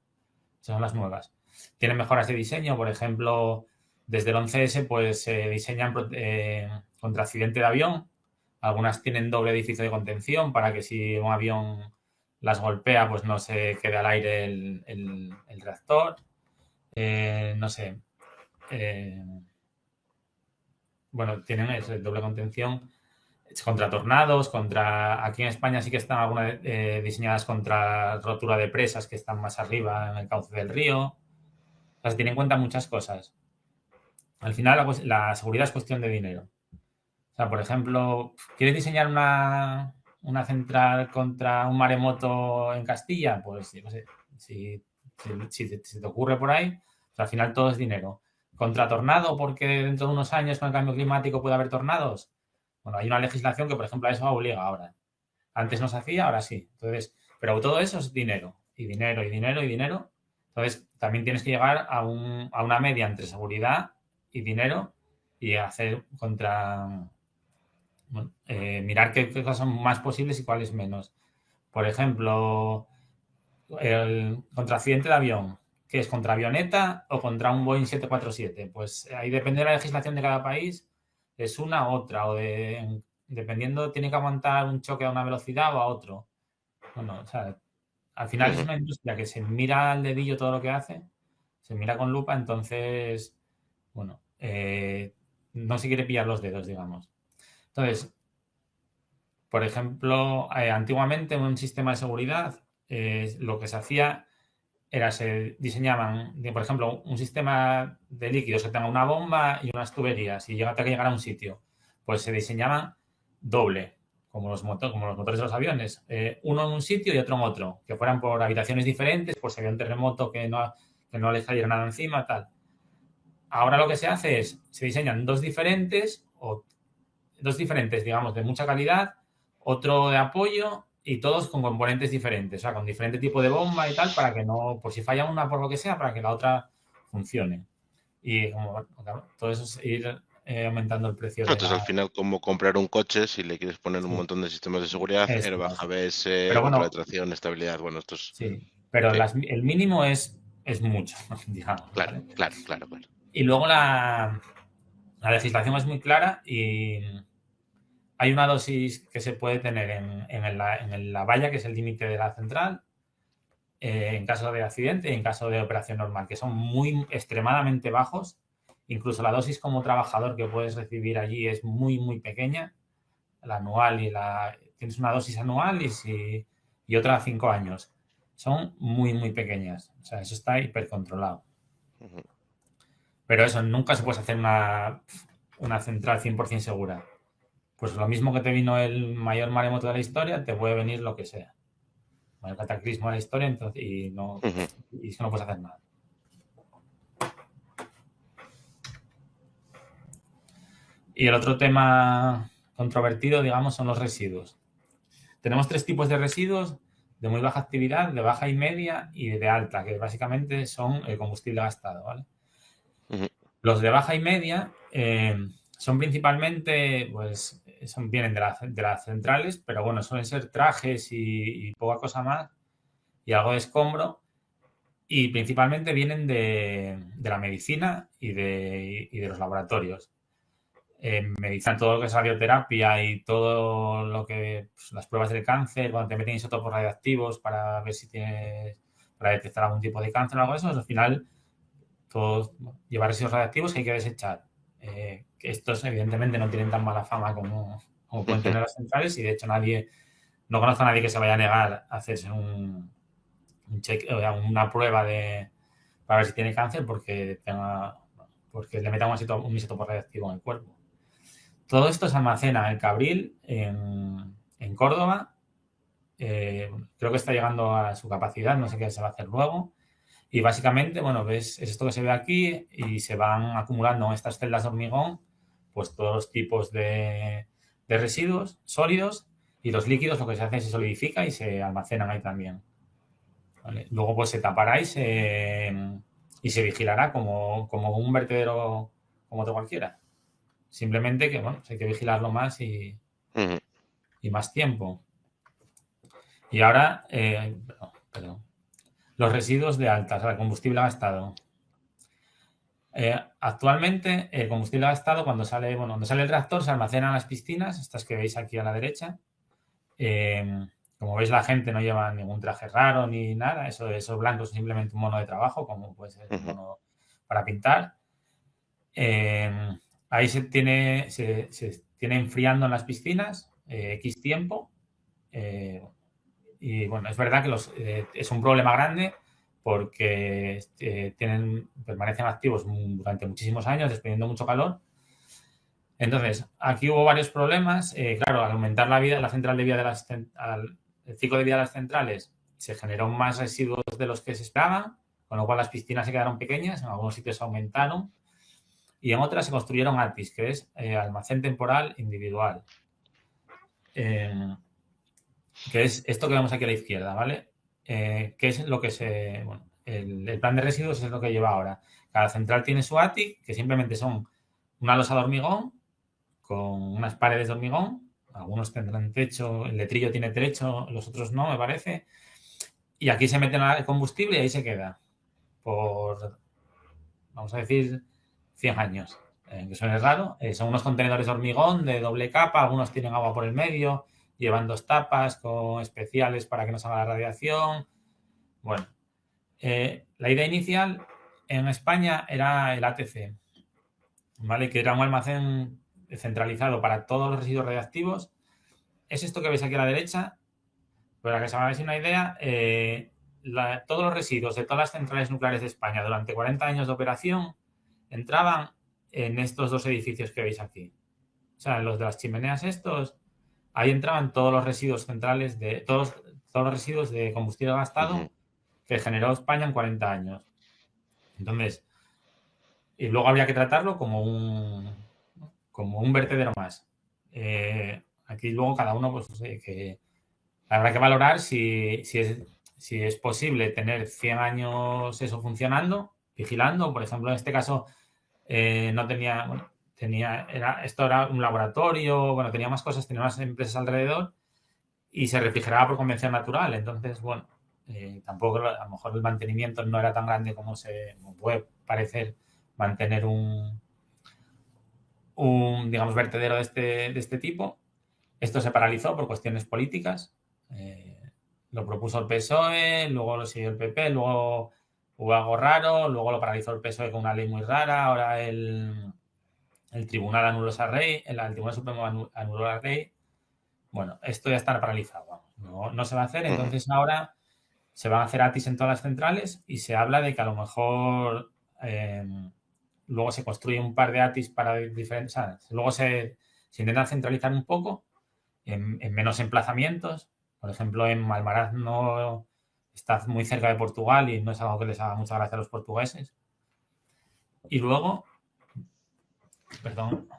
B: Son las nuevas. Tienen mejoras de diseño, por ejemplo, desde el 11S pues se diseñan contra accidente de avión. Algunas tienen doble edificio de contención para que si un avión las golpea, pues no se quede al aire el reactor. No sé. Bueno, tienen doble contención contra tornados, aquí en España sí que están algunas diseñadas contra rotura de presas que están más arriba en el cauce del río. O sea, se tienen en cuenta muchas cosas. Al final la seguridad es cuestión de dinero. O sea, por ejemplo, ¿quieres diseñar una central contra un maremoto en Castilla? Pues, no sé, si te ocurre por ahí, pues al final todo es dinero. ¿Contra tornado? Porque dentro de unos años con el cambio climático puede haber tornados. Bueno, hay una legislación que, por ejemplo, a eso obliga ahora. Antes no se hacía, ahora sí. Entonces, pero todo eso es dinero. Y dinero, y dinero, y dinero. Entonces, también tienes que llegar a una media entre seguridad y dinero y hacer mirar qué cosas son más posibles y cuáles menos. Por ejemplo, contra accidente de avión, ¿qué es? ¿Contra avioneta o contra un Boeing 747? Pues ahí depende de la legislación de cada país, es una u otra, dependiendo, tiene que aguantar un choque a una velocidad o a otro. Bueno, o sea, al final es una industria que se mira al dedillo todo lo que hace, se mira con lupa, entonces, bueno, no se quiere pillar los dedos, digamos. Entonces, por ejemplo, antiguamente en un sistema de seguridad, lo que se hacía era se diseñaban, por ejemplo, un sistema de líquidos que tenga una bomba y unas tuberías y llega que llegar a un sitio. Pues se diseñaban doble, como los motores de los aviones. Uno en un sitio y otro en otro, que fueran por habitaciones diferentes, por si había un terremoto que no les cayera nada encima, tal. Ahora lo que se hace es, se diseñan dos diferentes, digamos, de mucha calidad, otro de apoyo y todos con componentes diferentes, o sea, con diferente tipo de bomba y tal, para que no, por si falla una por lo que sea, para que la otra funcione. Y como, claro, todo eso es ir aumentando el precio.
A: Entonces, al final, como comprar un coche, si le quieres poner un montón de sistemas de seguridad, airbag, ABS, control de tracción, estabilidad, bueno, esto es...
B: Sí, pero el mínimo es mucho, digamos.
A: Claro,
B: ¿vale?
A: claro.
B: Y luego la legislación es muy clara y hay una dosis que se puede tener en la valla, que es el límite de la central, en caso de accidente y en caso de operación normal, que son muy extremadamente bajos. Incluso la dosis como trabajador que puedes recibir allí es muy, muy pequeña, la anual y tienes una dosis anual y otra a 5 años. Son muy, muy pequeñas. O sea, eso está hipercontrolado. Pero eso, nunca se puede hacer una central 100% segura. Pues lo mismo que te vino el mayor maremoto de la historia, te puede venir lo que sea. El mayor cataclismo de la historia, entonces, y es que no puedes hacer nada. Y el otro tema controvertido, digamos, son los residuos. Tenemos 3 tipos de residuos: de muy baja actividad, de baja y media y de alta, que básicamente son el combustible gastado, ¿vale? Los de baja y media son principalmente, pues, vienen de las centrales, pero bueno, suelen ser trajes y poca cosa más y algo de escombro, y principalmente vienen de la medicina y de los laboratorios. Medicina, todo lo que es radioterapia y todo lo que, pues, las pruebas del cáncer, cuando te meten isótopos radioactivos para ver si para detectar algún tipo de cáncer o algo de eso, al final todo lleva residuos radiactivos que hay que desechar. Que estos evidentemente no tienen tan mala fama como pueden tener las centrales, y de hecho no conozco a nadie que se vaya a negar a hacerse un check, una prueba para ver si tiene cáncer porque le metan un isótopo radioactivo en el cuerpo. Todo esto se almacena en el Cabril, en Córdoba. Creo que está llegando a su capacidad, no sé qué se va a hacer luego. Y básicamente, bueno, es esto que se ve aquí, y se van acumulando en estas celdas de hormigón pues todos los tipos de residuos sólidos, y los líquidos lo que se hace es se solidifica y se almacenan ahí también. ¿Vale? Luego pues se tapará y se vigilará como un vertedero como otro cualquiera. Simplemente que, bueno, hay que vigilarlo más y más tiempo. Y ahora, perdón. Los residuos de alta, o sea, el combustible gastado. Actualmente, el combustible gastado, cuando sale el reactor, se almacena en las piscinas, estas que veis aquí a la derecha. Como veis, la gente no lleva ningún traje raro ni nada. Esos blancos es simplemente un mono de trabajo, como puede ser un mono para pintar. Ahí se tiene enfriando en las piscinas X tiempo. Y bueno, es verdad que es un problema grande porque permanecen activos durante muchísimos años, desprendiendo mucho calor. Entonces, aquí hubo varios problemas. Claro, al aumentar la central de vida el ciclo de vida de las centrales, se generó más residuos de los que se esperaban, con lo cual las piscinas se quedaron pequeñas, en algunos sitios aumentaron, y en otras se construyeron ATIS, que es almacén temporal individual. Que es esto que vemos aquí a la izquierda, ¿vale? Que es lo que el plan de residuos es lo que lleva ahora. Cada central tiene su ATIC, que simplemente son una losa de hormigón con unas paredes de hormigón. Algunos tendrán techo, el letrillo tiene techo, los otros no, me parece. Y aquí se mete el combustible y ahí se queda por, vamos a decir, 100 años. Que suena raro. Son unos contenedores de hormigón de doble capa, algunos tienen agua por el medio, llevan 2 tapas con especiales para que no salga la radiación. Bueno, la idea inicial en España era el ATC, ¿vale? Que era un almacén centralizado para todos los residuos radiactivos. Es esto que veis aquí a la derecha. Para que se hagáis una idea, todos los residuos de todas las centrales nucleares de España durante 40 años de operación entraban en estos 2 edificios que veis aquí. O sea, los de las chimeneas ahí entraban todos los residuos centrales todos los residuos de combustible gastado que generó España en 40 años. Entonces, y luego habría que tratarlo como un vertedero más. Aquí luego cada uno, pues, que habrá que valorar si es posible tener 100 años eso funcionando, vigilando. Por ejemplo, en este caso no tenía, esto era un laboratorio, tenía más cosas, tenía más empresas alrededor y se refrigeraba por convección natural. Entonces, tampoco, a lo mejor el mantenimiento no era tan grande como puede parecer mantener un digamos, vertedero de este tipo. Esto se paralizó por cuestiones políticas. Lo propuso el PSOE, luego lo siguió el PP, luego hubo algo raro, luego lo paralizó el PSOE con una ley muy rara. Ahora el Tribunal anuló esa ley, el Tribunal Supremo anuló la ley. Bueno, esto ya está paralizado, no se va a hacer, entonces ahora se van a hacer ATIs en todas las centrales y se habla de que a lo mejor luego se construye un par de ATIs para diferentes... O sea, luego se intenta centralizar un poco en menos emplazamientos. Por ejemplo, en Malmaraz no está muy cerca de Portugal y no es algo que les haga mucha gracia a los portugueses. Y luego, perdón,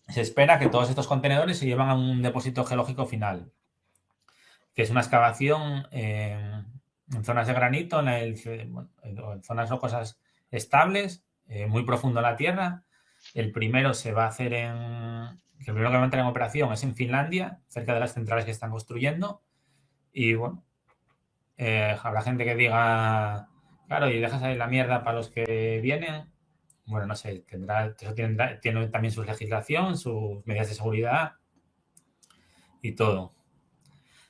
B: se espera que todos estos contenedores se llevan a un depósito geológico final, que es una excavación en zonas de granito, en zonas rocosas estables, muy profundo en la tierra. El primero se va a hacer el primero que va a entrar en operación es en Finlandia, cerca de las centrales que están construyendo. Y bueno, habrá gente que diga, claro, y dejas ahí la mierda para los que vienen. Bueno, no sé, tiene también su legislación, sus medidas de seguridad y todo.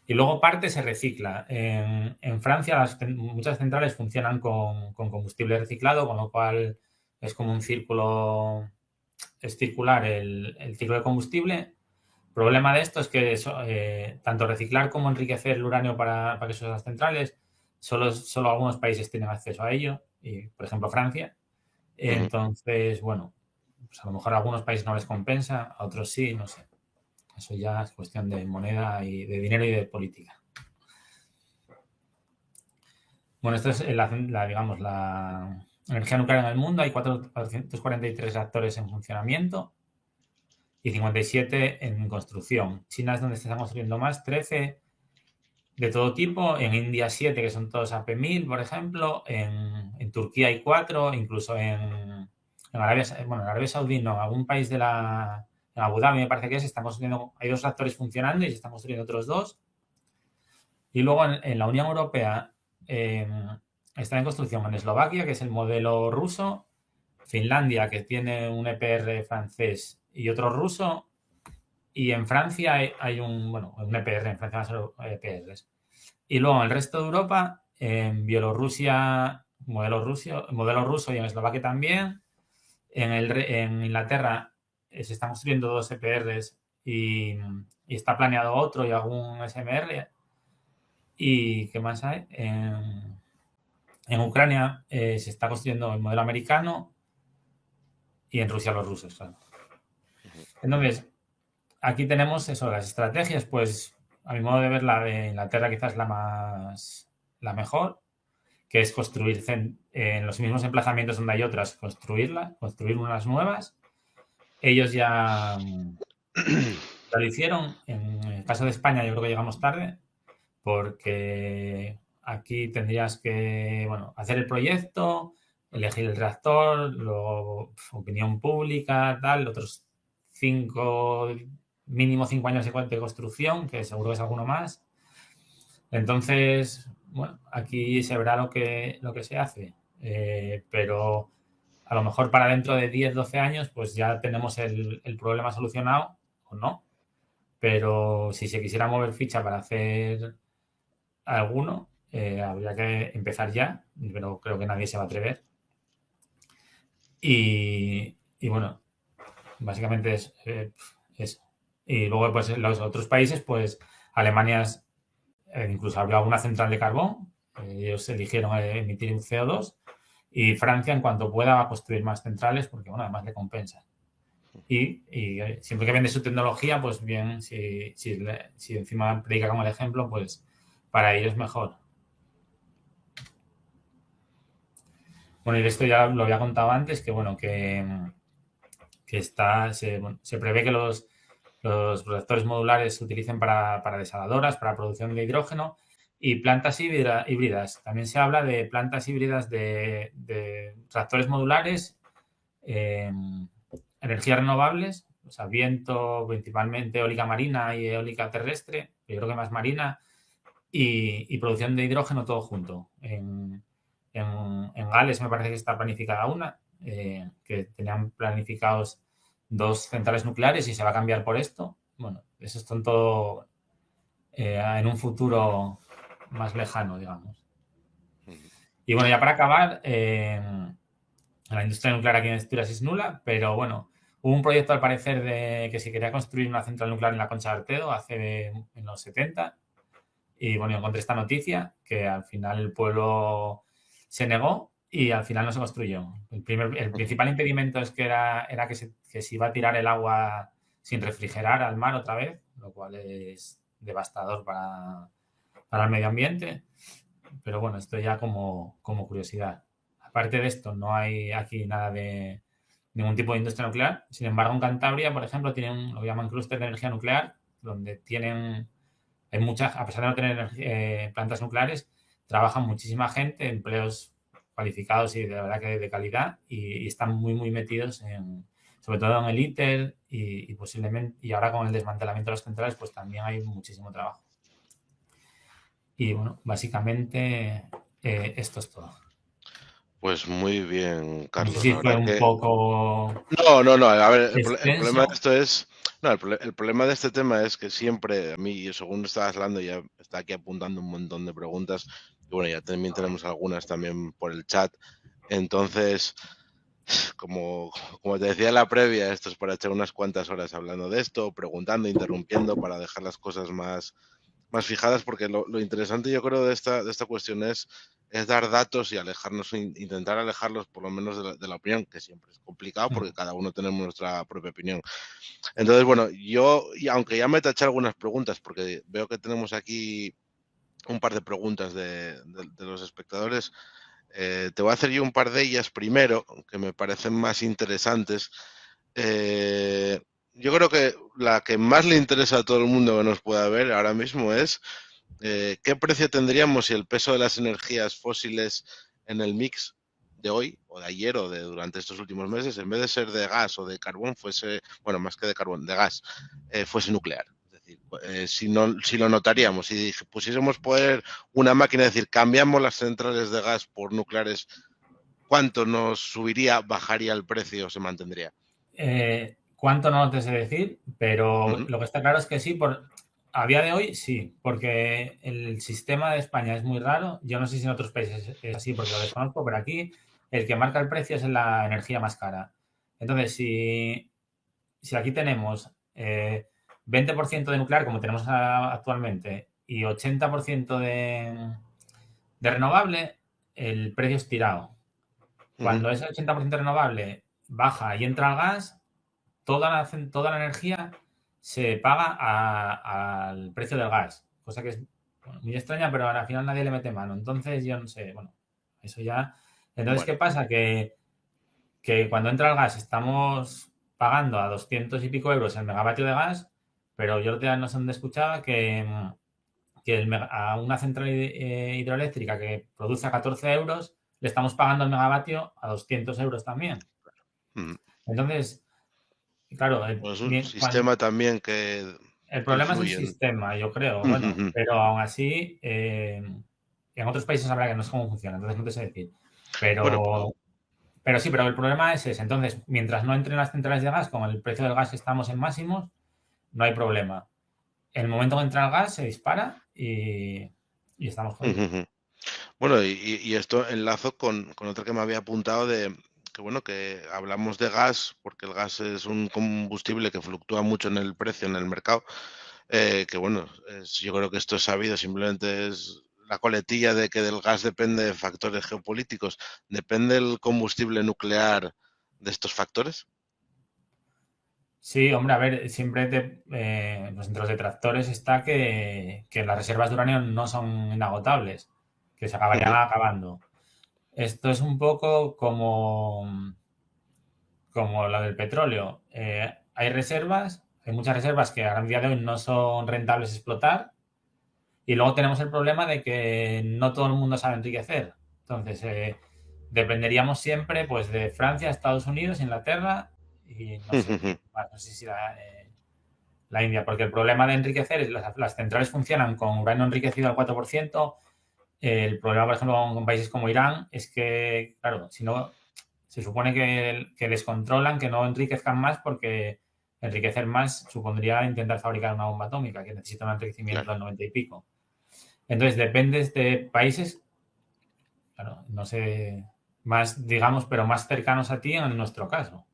B: Y luego parte se recicla. En Francia muchas centrales funcionan con combustible reciclado, con lo cual es como un círculo, es circular el ciclo de combustible. El problema de esto es que tanto reciclar como enriquecer el uranio para que se usen las centrales, solo algunos países tienen acceso a ello, y, por ejemplo Francia. Entonces, bueno, pues a lo mejor a algunos países no les compensa, a otros sí, no sé. Eso ya es cuestión de moneda y de dinero y de política. Bueno, esto es digamos, la energía nuclear en el mundo. Hay 443 reactores en funcionamiento y 57 en construcción. China es donde se están construyendo más, 13 de todo tipo. En India 7, que son todos AP1000, por ejemplo. En Turquía hay 4, incluso en Arabia Saudí no, algún país en Abu Dhabi me parece que están construyendo, hay 2 reactores funcionando y se están construyendo otros 2. Y luego en la Unión Europea está en construcción en Eslovaquia, que es el modelo ruso, Finlandia, que tiene un EPR francés y otro ruso, y en Francia hay un EPR, en Francia van a ser EPRs. Y luego en el resto de Europa, en Bielorrusia, modelo ruso y en Eslovaquia también. En Inglaterra se están construyendo 2 EPRs y está planeado otro y algún SMR. ¿Y qué más hay? En Ucrania se está construyendo el modelo americano y en Rusia los rusos, claro. Entonces, aquí tenemos eso, las estrategias, pues a mi modo de ver la de Inglaterra quizás la mejor, que es construir en los mismos emplazamientos donde hay otras, construir unas nuevas. Ellos ya lo hicieron. En el caso de España yo creo que llegamos tarde, porque aquí tendrías que, hacer el proyecto, elegir el reactor, luego opinión pública, tal, otros mínimo 5 años de construcción, que seguro que es alguno más. Entonces, aquí se verá lo que se hace, pero a lo mejor para dentro de 10, 12 años, pues ya tenemos el problema solucionado o no. Pero si se quisiera mover ficha para hacer alguno, habría que empezar ya, pero creo que nadie se va a atrever. Y bueno, básicamente es eso. Y luego, pues en los otros países, pues Alemania incluso abrió alguna central de carbón, ellos eligieron emitir un CO2, y Francia, en cuanto pueda, va a construir más centrales porque, además le compensa. Y siempre que vende su tecnología, pues bien, si encima predica como el ejemplo, pues para ellos mejor. Bueno, y esto ya lo había contado antes, que se prevé que los reactores modulares se utilicen para desaladoras, para producción de hidrógeno y plantas híbridas. También se habla de plantas híbridas de reactores modulares, energías renovables, o sea, viento, principalmente eólica marina y eólica terrestre, yo creo que más marina, y producción de hidrógeno todo junto. En Gales me parece que está planificada una, que tenían planificados 2 centrales nucleares y se va a cambiar por esto. Bueno, eso es todo en un futuro más lejano, digamos. Y bueno, ya para acabar, la industria nuclear aquí en Asturias es nula, pero bueno, Hubo un proyecto, al parecer, de que se quería construir una central nuclear en la Concha de Artedo en los 70. Y bueno, encontré esta noticia que al final el pueblo se negó y al final no se construyó. El principal impedimento es que era que se iba a tirar el agua sin refrigerar al mar otra vez, lo cual es devastador para el medio ambiente. Pero bueno, esto ya como curiosidad. Aparte de esto, no hay aquí nada de ningún tipo de industria nuclear. Sin embargo, en Cantabria, por ejemplo, tienen lo que llaman clúster de energía nuclear, donde hay muchas, a pesar de no tener plantas nucleares, trabajan muchísima gente, empleos cualificados y de verdad que de calidad, y están muy metidos sobre todo en el ITER y posiblemente, y ahora con el desmantelamiento de las centrales, pues también hay muchísimo trabajo. Y bueno, básicamente esto es todo.
A: Pues muy bien, Carlos.
B: No sé si fue un poco
A: No. A ver, el problema
B: extenso.
A: de esto es... No, el problema de este tema es que siempre, a mí, según estabas hablando, ya está aquí apuntando un montón de preguntas. Y bueno, ya también tenemos algunas también por el chat. Entonces, como te decía en la previa, esto es para echar unas cuantas horas hablando de esto, preguntando, interrumpiendo, para dejar las cosas más fijadas, porque lo interesante, yo creo, de esta cuestión es dar datos y alejarnos, intentar alejarlos por lo menos de la opinión, que siempre es complicado porque cada uno tenemos nuestra propia opinión. Entonces, bueno, yo, y aunque ya me taché algunas preguntas, porque veo que tenemos aquí un par de preguntas de los espectadores, te voy a hacer yo un par de ellas primero, que me parecen más interesantes. Yo creo que la que más le interesa a todo el mundo que nos pueda ver ahora mismo es ¿qué precio tendríamos si el peso de las energías fósiles en el mix de hoy o de ayer o de durante estos últimos meses, en vez de ser de gas o de carbón, fuese, bueno, más que de carbón, de gas, fuese nuclear? Es decir, si lo notaríamos, si pusiésemos poder una máquina, es decir, cambiamos las centrales de gas por nucleares, ¿cuánto nos subiría, bajaría el precio o se mantendría?
B: ¿Cuánto no te sé decir? Pero
A: Uh-huh.
B: lo que está claro es que sí, a día de hoy sí, porque el sistema de España es muy raro. Yo no sé si en otros países es así porque lo desconozco, pero aquí el que marca el precio es la energía más cara. Entonces, si aquí tenemos 20% de nuclear, como tenemos actualmente, y 80% de renovable, el precio es tirado.
A: Uh-huh.
B: Cuando ese 80% renovable baja y entra al gas, toda la energía se paga al precio del gas, cosa que es muy extraña, pero al final nadie le mete mano. Entonces, yo no sé, bueno, eso ya. Entonces, ¿qué
A: Bueno.
B: pasa? Que cuando entra el gas estamos pagando a 200 y pico euros el megavatio de gas, pero yo no sé dónde escuchaba que a una central hidroeléctrica que produce a 14 euros le estamos pagando el megavatio a 200 euros también.
A: Uh-huh.
B: Entonces, claro,
A: Pues es un sistema también que
B: el problema es el
A: influye en...
B: sistema, yo creo. Bueno,
A: Uh-huh.
B: pero aún así, en otros países habrá que no sé cómo funciona, entonces no te sé decir.
A: Bueno,
B: Pero sí, pero el problema es ese. Entonces, mientras no entren las centrales de gas, con el precio del gas que estamos en máximos, no hay problema. En el momento que entra el gas, se dispara y estamos jodidos.
A: uh-huh. Bueno, y esto enlazo con otra que me había apuntado de que, bueno, que hablamos de gas, porque el gas es un combustible que fluctúa mucho en el precio, en el mercado, que bueno, yo creo que esto es sabido, simplemente es la coletilla de que del gas depende de factores geopolíticos. ¿Depende el combustible nuclear de estos factores?
B: Sí, hombre, a ver, siempre pues entre los detractores está que las reservas de uranio no son inagotables, que se acabarían
A: Uh-huh.
B: acabando. Esto es un poco como la del petróleo. Hay reservas, hay muchas reservas que a día de hoy no son rentables explotar, y luego tenemos el problema de que no todo el mundo sabe enriquecer. Entonces, dependeríamos siempre pues de Francia, Estados Unidos, Inglaterra y no sé
A: Uh-huh.
B: quién más, no sé si la India, porque el problema de enriquecer es las centrales funcionan con uranio enriquecido al 4%. El problema, por ejemplo, con países como Irán es que, claro, si no, se supone que les controlan, que no enriquezcan más porque enriquecer más supondría intentar fabricar una bomba atómica que necesita un enriquecimiento
A: Claro.
B: del 90 y pico. Entonces, dependes de países, claro, no sé, más, digamos, pero más cercanos a ti en nuestro caso.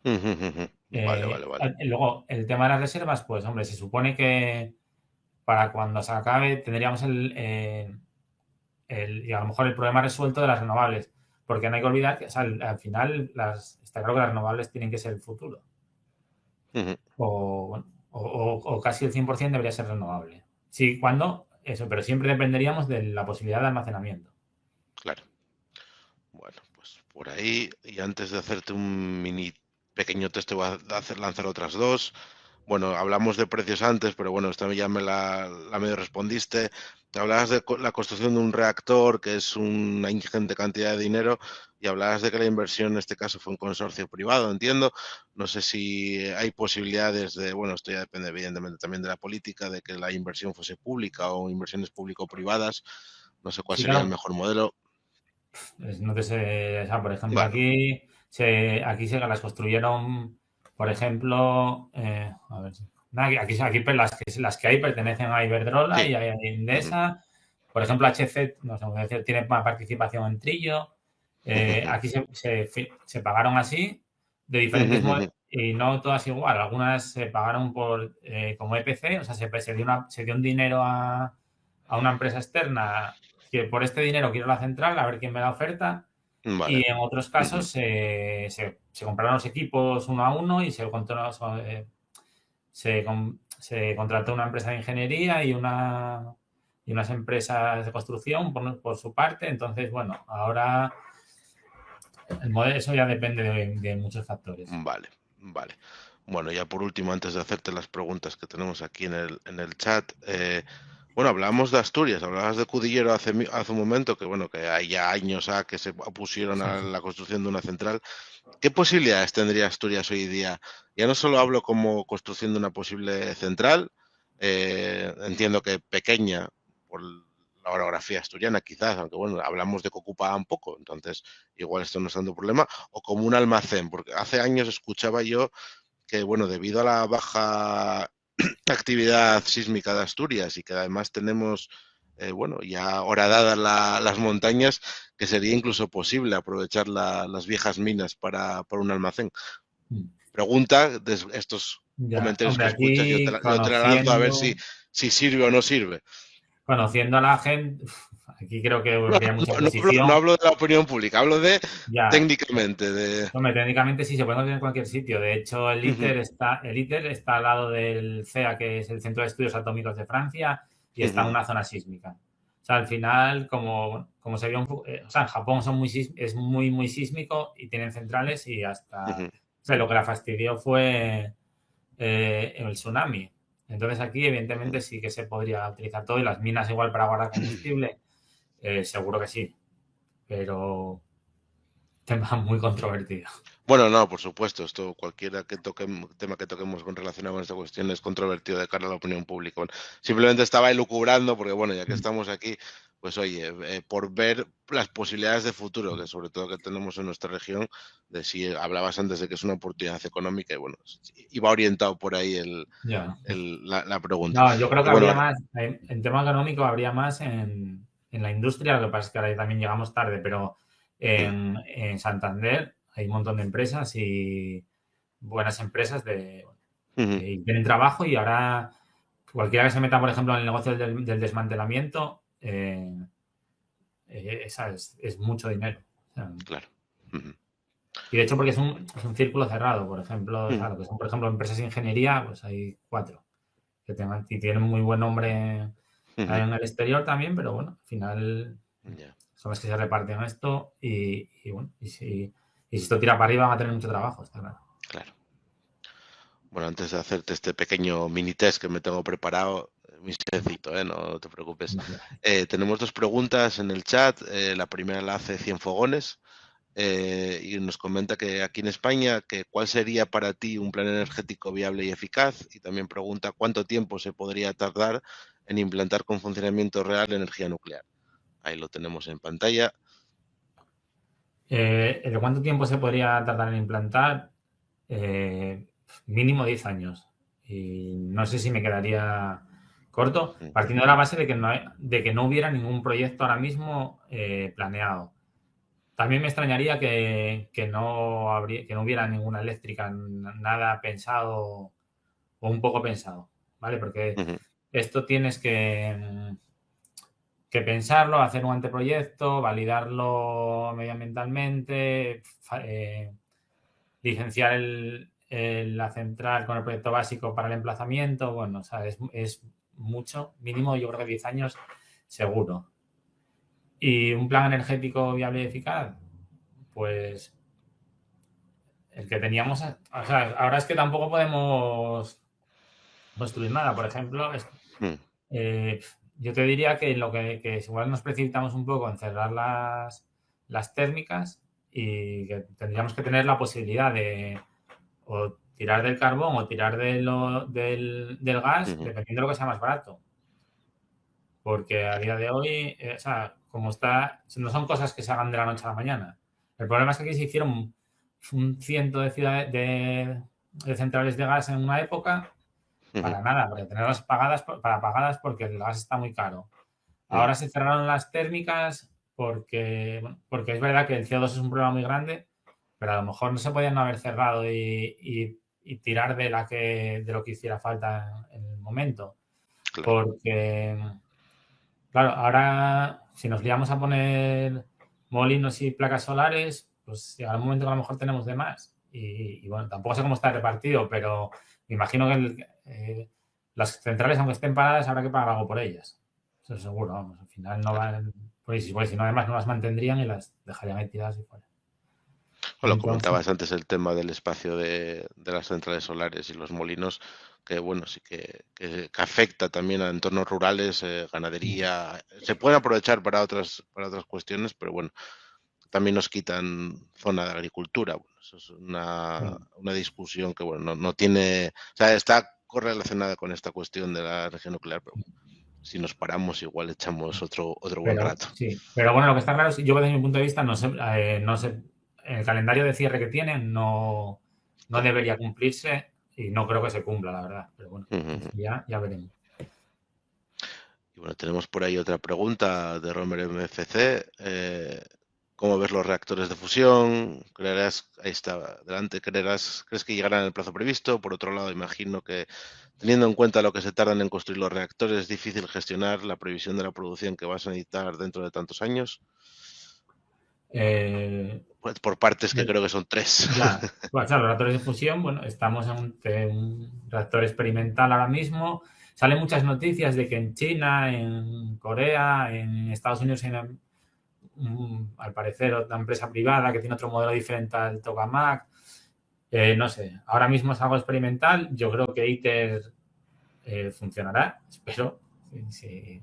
A: Uh-huh. Vale, vale, vale.
B: Luego, el tema de las reservas, pues hombre, se supone que para cuando se acabe tendríamos y a lo mejor el problema resuelto de las renovables, porque no hay que olvidar que, o sea, al final está claro que las renovables tienen que ser el futuro.
A: Ujú.
B: O casi el 100% debería ser renovable. Sí, cuando eso, pero siempre dependeríamos de la posibilidad de almacenamiento.
A: Claro. Bueno, pues por ahí, y antes de hacerte un mini pequeño test, te voy a lanzar otras dos. Bueno, hablamos de precios antes, pero bueno, esta ya me la medio respondiste. Hablabas de la construcción de un reactor, que es una ingente cantidad de dinero, y hablabas de que la inversión en este caso fue un consorcio privado, entiendo. No sé si hay posibilidades de, bueno, esto ya depende evidentemente también de la política, de que la inversión fuese pública o inversiones público-privadas. No sé cuál
B: Sí,
A: sería el
B: claro,
A: mejor modelo.
B: no te sé, o sea, por ejemplo,
A: Bueno,
B: aquí se las construyeron, por ejemplo, a ver, nada, aquí pues, las que hay pertenecen a Iberdrola
A: sí.
B: y a
A: Ujú,
B: Endesa. Por ejemplo, HC, no sé cómo decir, tiene más participación en Trillo.
A: ujú,
B: Aquí se pagaron así, de
A: ujú,
B: diferentes modelos,
A: ujú.
B: y no todas igual. Algunas se pagaron como EPC, o sea, se dio un dinero a una empresa externa que por este dinero quiero la central, a ver quién me da oferta.
A: Vale.
B: Y en otros
A: Ujú,
B: casos se compraron los equipos uno a uno y se contrató una empresa de ingeniería y unas empresas de construcción por su parte. Entonces, bueno, ahora el modelo, eso ya depende de muchos factores.
A: vale, vale. Bueno, ya por último, antes de hacerte las preguntas que tenemos aquí en el chat, bueno, hablábamos de Asturias, hablabas de Cudillero hace un momento, que bueno, que hay ya años que se opusieron
B: Sí,
A: a
B: sí.
A: la construcción de una central. ¿Qué posibilidades tendría Asturias hoy día? Ya no solo hablo como construcción de una posible central, entiendo que pequeña por la orografía asturiana quizás, aunque bueno, hablamos de que ocupaban poco, entonces igual esto no es tanto problema, o como un almacén, porque hace años escuchaba yo que bueno, debido a la baja actividad sísmica de Asturias y que además tenemos, bueno, ya horadadas las montañas, que sería incluso posible aprovechar las viejas minas para un almacén. Pregunta de estos
B: Ya,
A: comentarios que
B: hombre,
A: escuchas,
B: aquí
A: yo te la lanzo a ver si sirve o no sirve.
B: conociendo a la gente, aquí creo que
A: No,
B: habría mucha
A: no
B: oposición.
A: hablo de la opinión pública, hablo de
B: Ya,
A: técnicamente, de...
B: hombre, técnicamente sí se puede encontrar en cualquier sitio. De hecho, el ITER está al lado del CEA, que es el Centro de Estudios Atómicos de Francia, y está en una zona sísmica. O sea, al final, como se vio, o sea, en Japón es muy, muy sísmico y tienen centrales y hasta, o sea, lo que la fastidió fue el tsunami. Entonces aquí, evidentemente, sí que se podría utilizar todo y las minas igual para guardar combustible, seguro que sí, pero tema muy controvertido.
A: Bueno, no, por supuesto, esto cualquiera tema que toquemos con relacionado con esta cuestión es controvertido de cara a la opinión pública. Bueno, simplemente estaba elucubrando porque, bueno, ya que estamos aquí, pues oye, por ver las posibilidades de futuro, que sobre todo que tenemos en nuestra región, de si hablabas antes de que es una oportunidad económica y bueno, iba orientado por ahí
B: Ya.
A: la pregunta.
B: No, yo creo
A: Y
B: que
A: bueno,
B: habría más, en tema económico habría más en la industria, lo que pasa es que ahora también llegamos tarde, pero en Santander hay un montón de empresas y buenas empresas y tienen trabajo y ahora cualquiera que se meta, por ejemplo, en el negocio del desmantelamiento, esa es mucho dinero. O sea,
A: claro. Ujú,
B: y de hecho porque es un círculo cerrado, por ejemplo, o
A: ujú,
B: sea, lo que son, por ejemplo, empresas de ingeniería, pues hay 4 y tienen muy buen nombre
A: ujú.
B: en el exterior también, pero bueno, al final
A: Ya,
B: son los que se reparten esto bueno, y si esto tira para arriba van a tener mucho trabajo, está claro.
A: claro. Bueno, antes de hacerte este pequeño mini test que me tengo preparado, muy sencillito, no te preocupes.
B: Vale.
A: Tenemos dos preguntas en el chat. La primera la hace Cienfogones y nos comenta que aquí en España, que cuál sería para ti un plan energético viable y eficaz. Y también pregunta cuánto tiempo se podría tardar en implantar con funcionamiento real energía nuclear. Ahí lo tenemos en pantalla.
B: ¿En cuánto tiempo se podría tardar en implantar? Eh, Mínimo 10 años. Y no sé si me quedaría corto,
A: Mm,
B: partiendo de la base de que no hubiera ningún proyecto ahora mismo planeado. También me extrañaría que no hubiera ninguna eléctrica, nada pensado o un poco pensado, ¿vale? Porque
A: Ujú,
B: esto tienes que pensarlo, hacer un anteproyecto, validarlo medioambientalmente, licenciar la central con el proyecto básico para el emplazamiento. Bueno, o sea, es mucho, mínimo yo creo que 10 años seguro. Y un plan energético viable y eficaz, pues el que teníamos, o sea, ahora es que tampoco podemos construir nada. Por ejemplo,
A: mm,
B: eh, yo te diría que que igual nos precipitamos un poco en cerrar las térmicas y que tendríamos que tener la posibilidad de o tirar del carbón o tirar del gas,
A: ujú,
B: dependiendo de lo que sea más barato. Porque a día de hoy, o sea, como está, no son cosas que se hagan de la noche a la mañana. El problema es que aquí se hicieron un ciento de ciudades de centrales de gas en una época
A: ujú,
B: para nada, para tenerlas pagadas, para pagadas porque el gas está muy caro.
A: mm,
B: Ahora se cerraron las térmicas porque, bueno, porque es verdad que el CO2 es un problema muy grande, pero a lo mejor no se podían haber cerrado y tirar de lo que hiciera falta en el momento.
A: claro.
B: Porque, claro, ahora si nos liamos a poner molinos y placas solares, pues llegará un momento que a lo mejor tenemos de más. Bueno, tampoco sé cómo está repartido, pero me imagino que las centrales, aunque estén paradas, habrá que pagar algo por ellas. Eso seguro, vamos. Al final no
A: Claro.
B: van. Pues si no, además no las mantendrían y las dejarían ahí tiradas y fuera.
A: Bueno,
B: Entonces,
A: comentabas antes el tema del espacio de las centrales solares y los molinos, que bueno, sí que afecta también a entornos rurales, ganadería. Se pueden aprovechar para otras cuestiones, pero bueno, también nos quitan zona de agricultura. Bueno, eso es una discusión que bueno, no tiene, o sea, está correlacionada con esta cuestión de la energía nuclear, pero si nos paramos igual echamos otro buen
B: pero
A: rato.
B: sí. Pero bueno, lo que está claro es que yo desde mi punto de vista no sé, el calendario de cierre que tienen no
A: Claro.
B: debería cumplirse y no creo que se cumpla, la verdad. Pero bueno,
A: Ujú,
B: eso
A: ujú.
B: ya veremos.
A: Y bueno, tenemos por ahí otra pregunta de Romer MFC. ¿Cómo ves los reactores de fusión? Ahí está, adelante, ¿crees que llegarán en el plazo previsto? Por otro lado, imagino que teniendo en cuenta lo que se tardan en construir los reactores, es difícil gestionar la previsión de la producción que vas a necesitar dentro de tantos años.
B: Eh,
A: Pues por partes que creo que son tres.
B: Ya, pues claro, los reactores de fusión, bueno, estamos en un reactor experimental ahora mismo. Salen muchas noticias de que en China, en Corea, en Estados Unidos hay al parecer otra empresa privada que tiene otro modelo diferente al tokamak. No sé, ahora mismo es algo experimental. Yo creo que ITER funcionará, espero. Sí,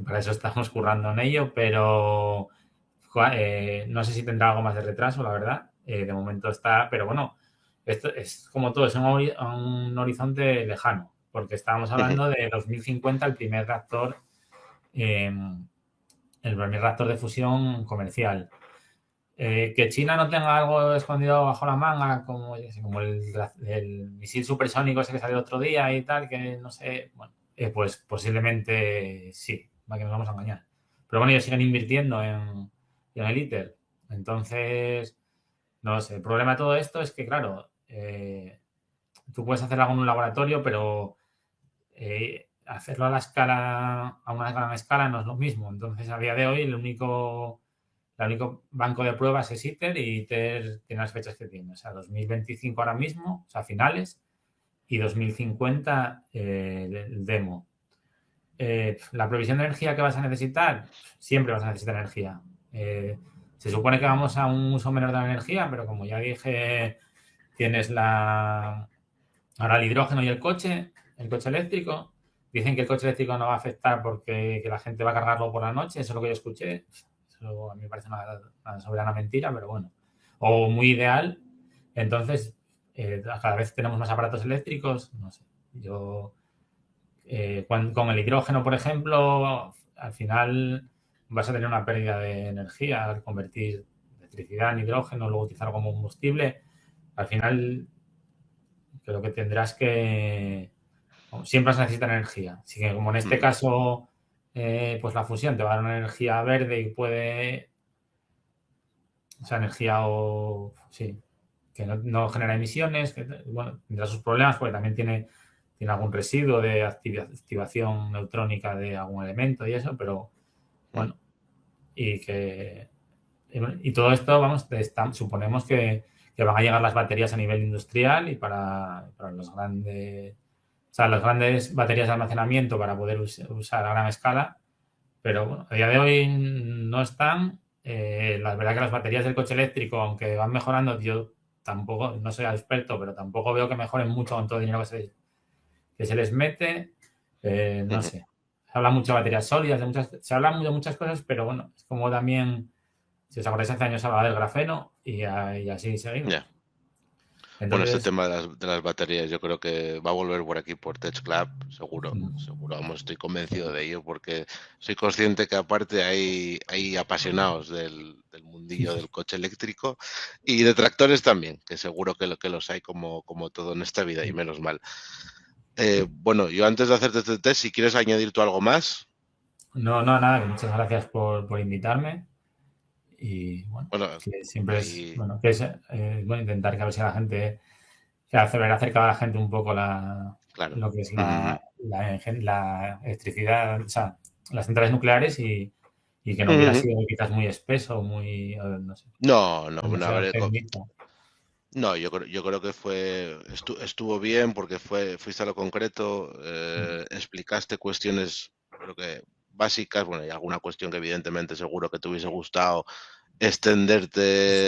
B: para eso estamos currando en ello, pero no sé si tendrá algo más de retraso, la verdad. De momento está, pero bueno, esto es como todo, es un horizonte lejano, porque estábamos hablando de 2050, eh, el primer reactor de fusión comercial. Que China no tenga algo escondido bajo la manga, como, yo sé, como el misil supersónico ese que salió el otro día y tal, que no sé, bueno, pues posiblemente sí, va que nos vamos a engañar. Pero bueno, ellos siguen invirtiendo en el ITER. Entonces, no lo sé. El problema de todo esto es que, claro, tú puedes hacer algo en un laboratorio, pero hacerlo a la escala, a una gran escala no es lo mismo. Entonces, a día de hoy, el único banco de pruebas es ITER y ITER tiene las fechas que tiene. O sea, 2025 ahora mismo, o sea, finales, y 2050 el demo. La provisión de energía que vas a necesitar, siempre vas a necesitar energía. Se supone que vamos a un uso menor de la energía, pero como ya dije, tienes ahora el hidrógeno y el coche eléctrico. Dicen que el coche eléctrico no va a afectar porque que la gente va a cargarlo por la noche, eso es lo que yo escuché. Eso a mí me parece una soberana mentira, pero bueno. O muy ideal. Entonces, cada vez tenemos más aparatos eléctricos, no sé. Yo con el hidrógeno, por ejemplo, al final vas a tener una pérdida de energía al convertir electricidad en hidrógeno, luego utilizarlo como combustible. Al final, creo que tendrás que... Siempre vas a necesitar energía. Así que como en este caso, pues la fusión te va a dar una energía verde y esa energía sí, que no genera emisiones, que, bueno, tendrá sus problemas porque también tiene algún residuo de activación neutrónica de algún elemento y eso, pero bueno, y que y todo esto, vamos, suponemos que van a llegar las baterías a nivel industrial y para los grandes, o sea, las grandes baterías de almacenamiento para poder usar a gran escala, pero bueno, a día de hoy no están. La verdad que las baterías del coche eléctrico, aunque van mejorando, yo tampoco, no soy experto, pero tampoco veo que mejoren mucho con todo el dinero que se les mete. No sé. Se habla mucho de baterías sólidas, se habla de muchas cosas, pero bueno, es como también, si os acordáis, hace años hablaba del grafeno y así seguimos.
A: Ya. Bueno, este
B: Entonces,
A: tema de las baterías yo creo que va a volver por aquí, por Tech Club, seguro, seguro, vamos, estoy convencido de ello, porque soy consciente que aparte hay apasionados del mundillo del coche eléctrico y de tractores también, que seguro que los hay como todo en esta vida, y menos mal. Bueno, yo antes de hacerte este test, si quieres añadir tú algo más.
B: no, nada, que muchas gracias por invitarme. Y bueno,
A: Bueno,
B: que siempre es,
A: ahí,
B: bueno, que es bueno, intentar que a ver si la gente, que hacer acercar a la gente un poco
A: claro.
B: lo que es la electricidad, o sea, las centrales nucleares y que no hubiera sido quizás muy espeso, muy, no sé,
A: No, no, no, a
B: demasiado
A: ver,
B: técnico.
A: no, yo creo que estuvo bien porque fuiste a lo concreto, explicaste cuestiones, creo que básicas, bueno, y alguna cuestión que evidentemente seguro que te hubiese gustado
B: Sí,
A: extenderte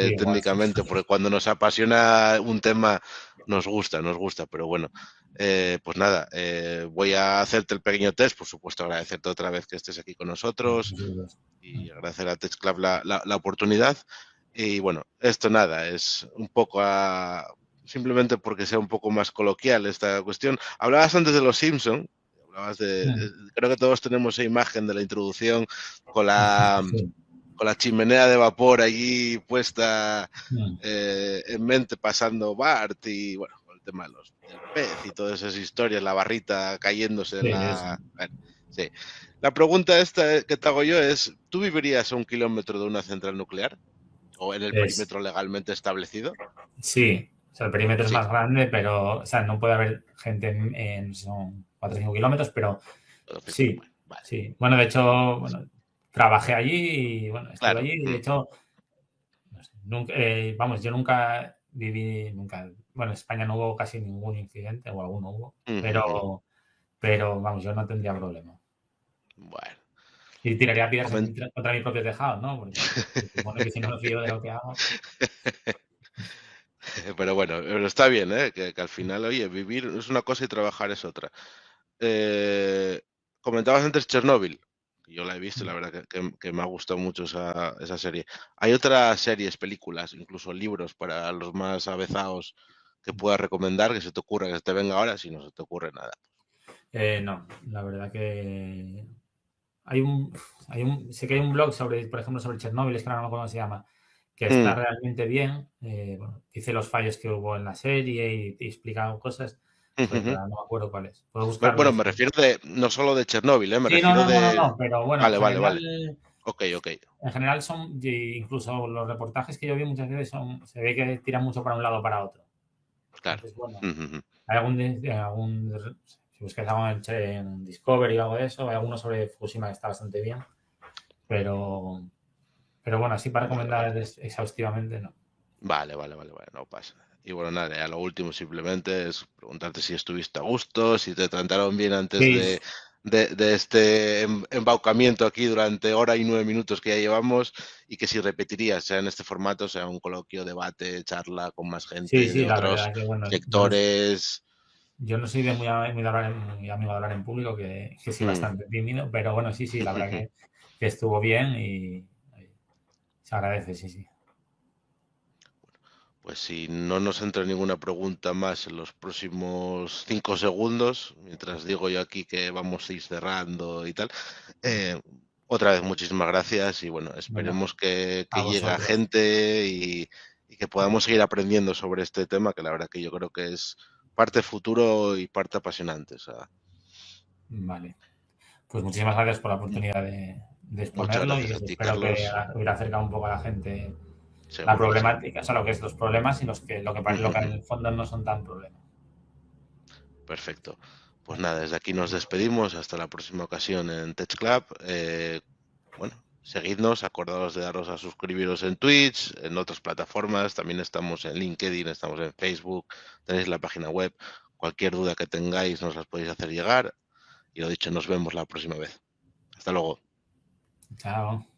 B: igual sí.
A: técnicamente, porque cuando nos apasiona un tema nos gusta, pero bueno, pues nada, voy a hacerte el pequeño test, por supuesto agradecerte otra vez que estés aquí con nosotros y agradecer a TechClub la oportunidad. Y bueno, esto nada, es un poco simplemente porque sea un poco más coloquial esta cuestión. Hablabas antes de los Simpson, hablabas creo que todos tenemos esa imagen de la introducción con la,
B: Sí.
A: con la chimenea de vapor allí puesta
B: Mm.
A: en mente pasando Bart y bueno, con el tema del pez y todas esas historias, la barrita cayéndose
B: Sí,
A: en
B: eso.
A: la... Bueno, sí. La pregunta esta que te hago yo es, ¿tú vivirías a 1 kilómetro de una central nuclear? ¿O en el
B: Es,
A: perímetro legalmente establecido?
B: sí, o sea, el perímetro es
A: Sí,
B: más grande, pero, o sea, no puede haber gente son 4 o 5 kilómetros, pero sí,
A: bueno, vale.
B: sí. Bueno, de hecho, bueno, trabajé allí y, bueno, estuve
A: Claro.
B: allí y, de hecho, no sé, nunca, vamos, yo nunca viví, nunca, bueno, en España no hubo casi ningún incidente, o alguno hubo, pero, vamos, yo no tendría problema.
A: Bueno.
B: Y tiraría piedras
A: Comen-
B: contra mi propio tejado, ¿no? Porque se supone que si no me fío de lo que hago.
A: Pero bueno, pero está bien, ¿eh? Que al final, oye, vivir es una cosa y trabajar es otra. Eh, Comentabas antes Chernóbil. Yo la he visto, la verdad que me ha gustado mucho esa serie. ¿Hay otras series, películas, incluso libros para los más avezados que puedas recomendar, que se te ocurra, que se te venga ahora, si no se te ocurre nada?
B: No, la verdad que hay un, sé que hay un blog sobre, por ejemplo, sobre Chernóbil, es que ahora no me acuerdo cómo se llama, que está
A: Mm,
B: realmente bien. Bueno, dice los fallos que hubo en la serie y explica cosas, pero
A: ujujú.
B: ahora no me acuerdo cuáles. Puedo buscarlo
A: Bueno,
B: y
A: me
B: sí.
A: refiero no solo de Chernóbil, ¿eh? Me
B: Sí, no,
A: refiero
B: no, no, no,
A: de...
B: no, pero bueno,
A: Vale, vale, vale. Ok, ok.
B: en general son, y incluso los reportajes que yo vi muchas veces se ve que tiran mucho para un lado o para otro.
A: Claro.
B: Entonces, bueno,
A: Ujujú.
B: hay si buscáis algo en Discovery o algo de eso, hay alguno sobre Fukushima que está bastante bien, pero, pero bueno, así para
A: Vale, vale.
B: recomendar exhaustivamente, no.
A: Vale, vale, vale, vale, no pasa nada. Y bueno, nada, ya lo último simplemente es preguntarte si estuviste a gusto, si te trataron bien antes
B: Sí,
A: de este embaucamiento aquí durante hora y 9 minutos que ya llevamos y que si repetirías, sea en este formato, sea un coloquio, debate, charla con más
B: sí,
A: gente de
B: sí, la
A: otros
B: verdad que bueno,
A: sectores.
B: yo no soy de muy amigo de hablar en público, que sí,
A: Mm.
B: bastante tímido, pero bueno, sí, sí, la verdad que estuvo bien y se agradece, sí, sí.
A: Pues si no nos entra ninguna pregunta más en los próximos 5 segundos, mientras digo yo aquí que vamos a ir cerrando y tal, eh, otra vez muchísimas gracias y bueno,
B: Venga,
A: esperemos que
B: a
A: llegue a
B: vosotros.
A: gente y que podamos seguir aprendiendo sobre este tema, que la verdad que yo creo que es parte futuro y parte apasionante. O sea,
B: Vale. Pues muchísimas gracias por la oportunidad de
A: muchas
B: exponerlo y
A: gracias a
B: eso,
A: ti,
B: espero que
A: Carlos.
B: hubiera acercado un poco a la gente la
A: seguro que sí.
B: problemática, o sea, lo que es los problemas y lo que en el fondo no son tan problemas.
A: Perfecto. Pues nada, desde aquí nos despedimos. Hasta la próxima ocasión en Tech Club. Bueno, seguidnos, acordaos de daros a suscribiros en Twitch, en otras plataformas. También estamos en LinkedIn, estamos en Facebook, tenéis la página web. Cualquier duda que tengáis nos las podéis hacer llegar. Y lo dicho, nos vemos la próxima vez. Hasta luego.
B: Chao.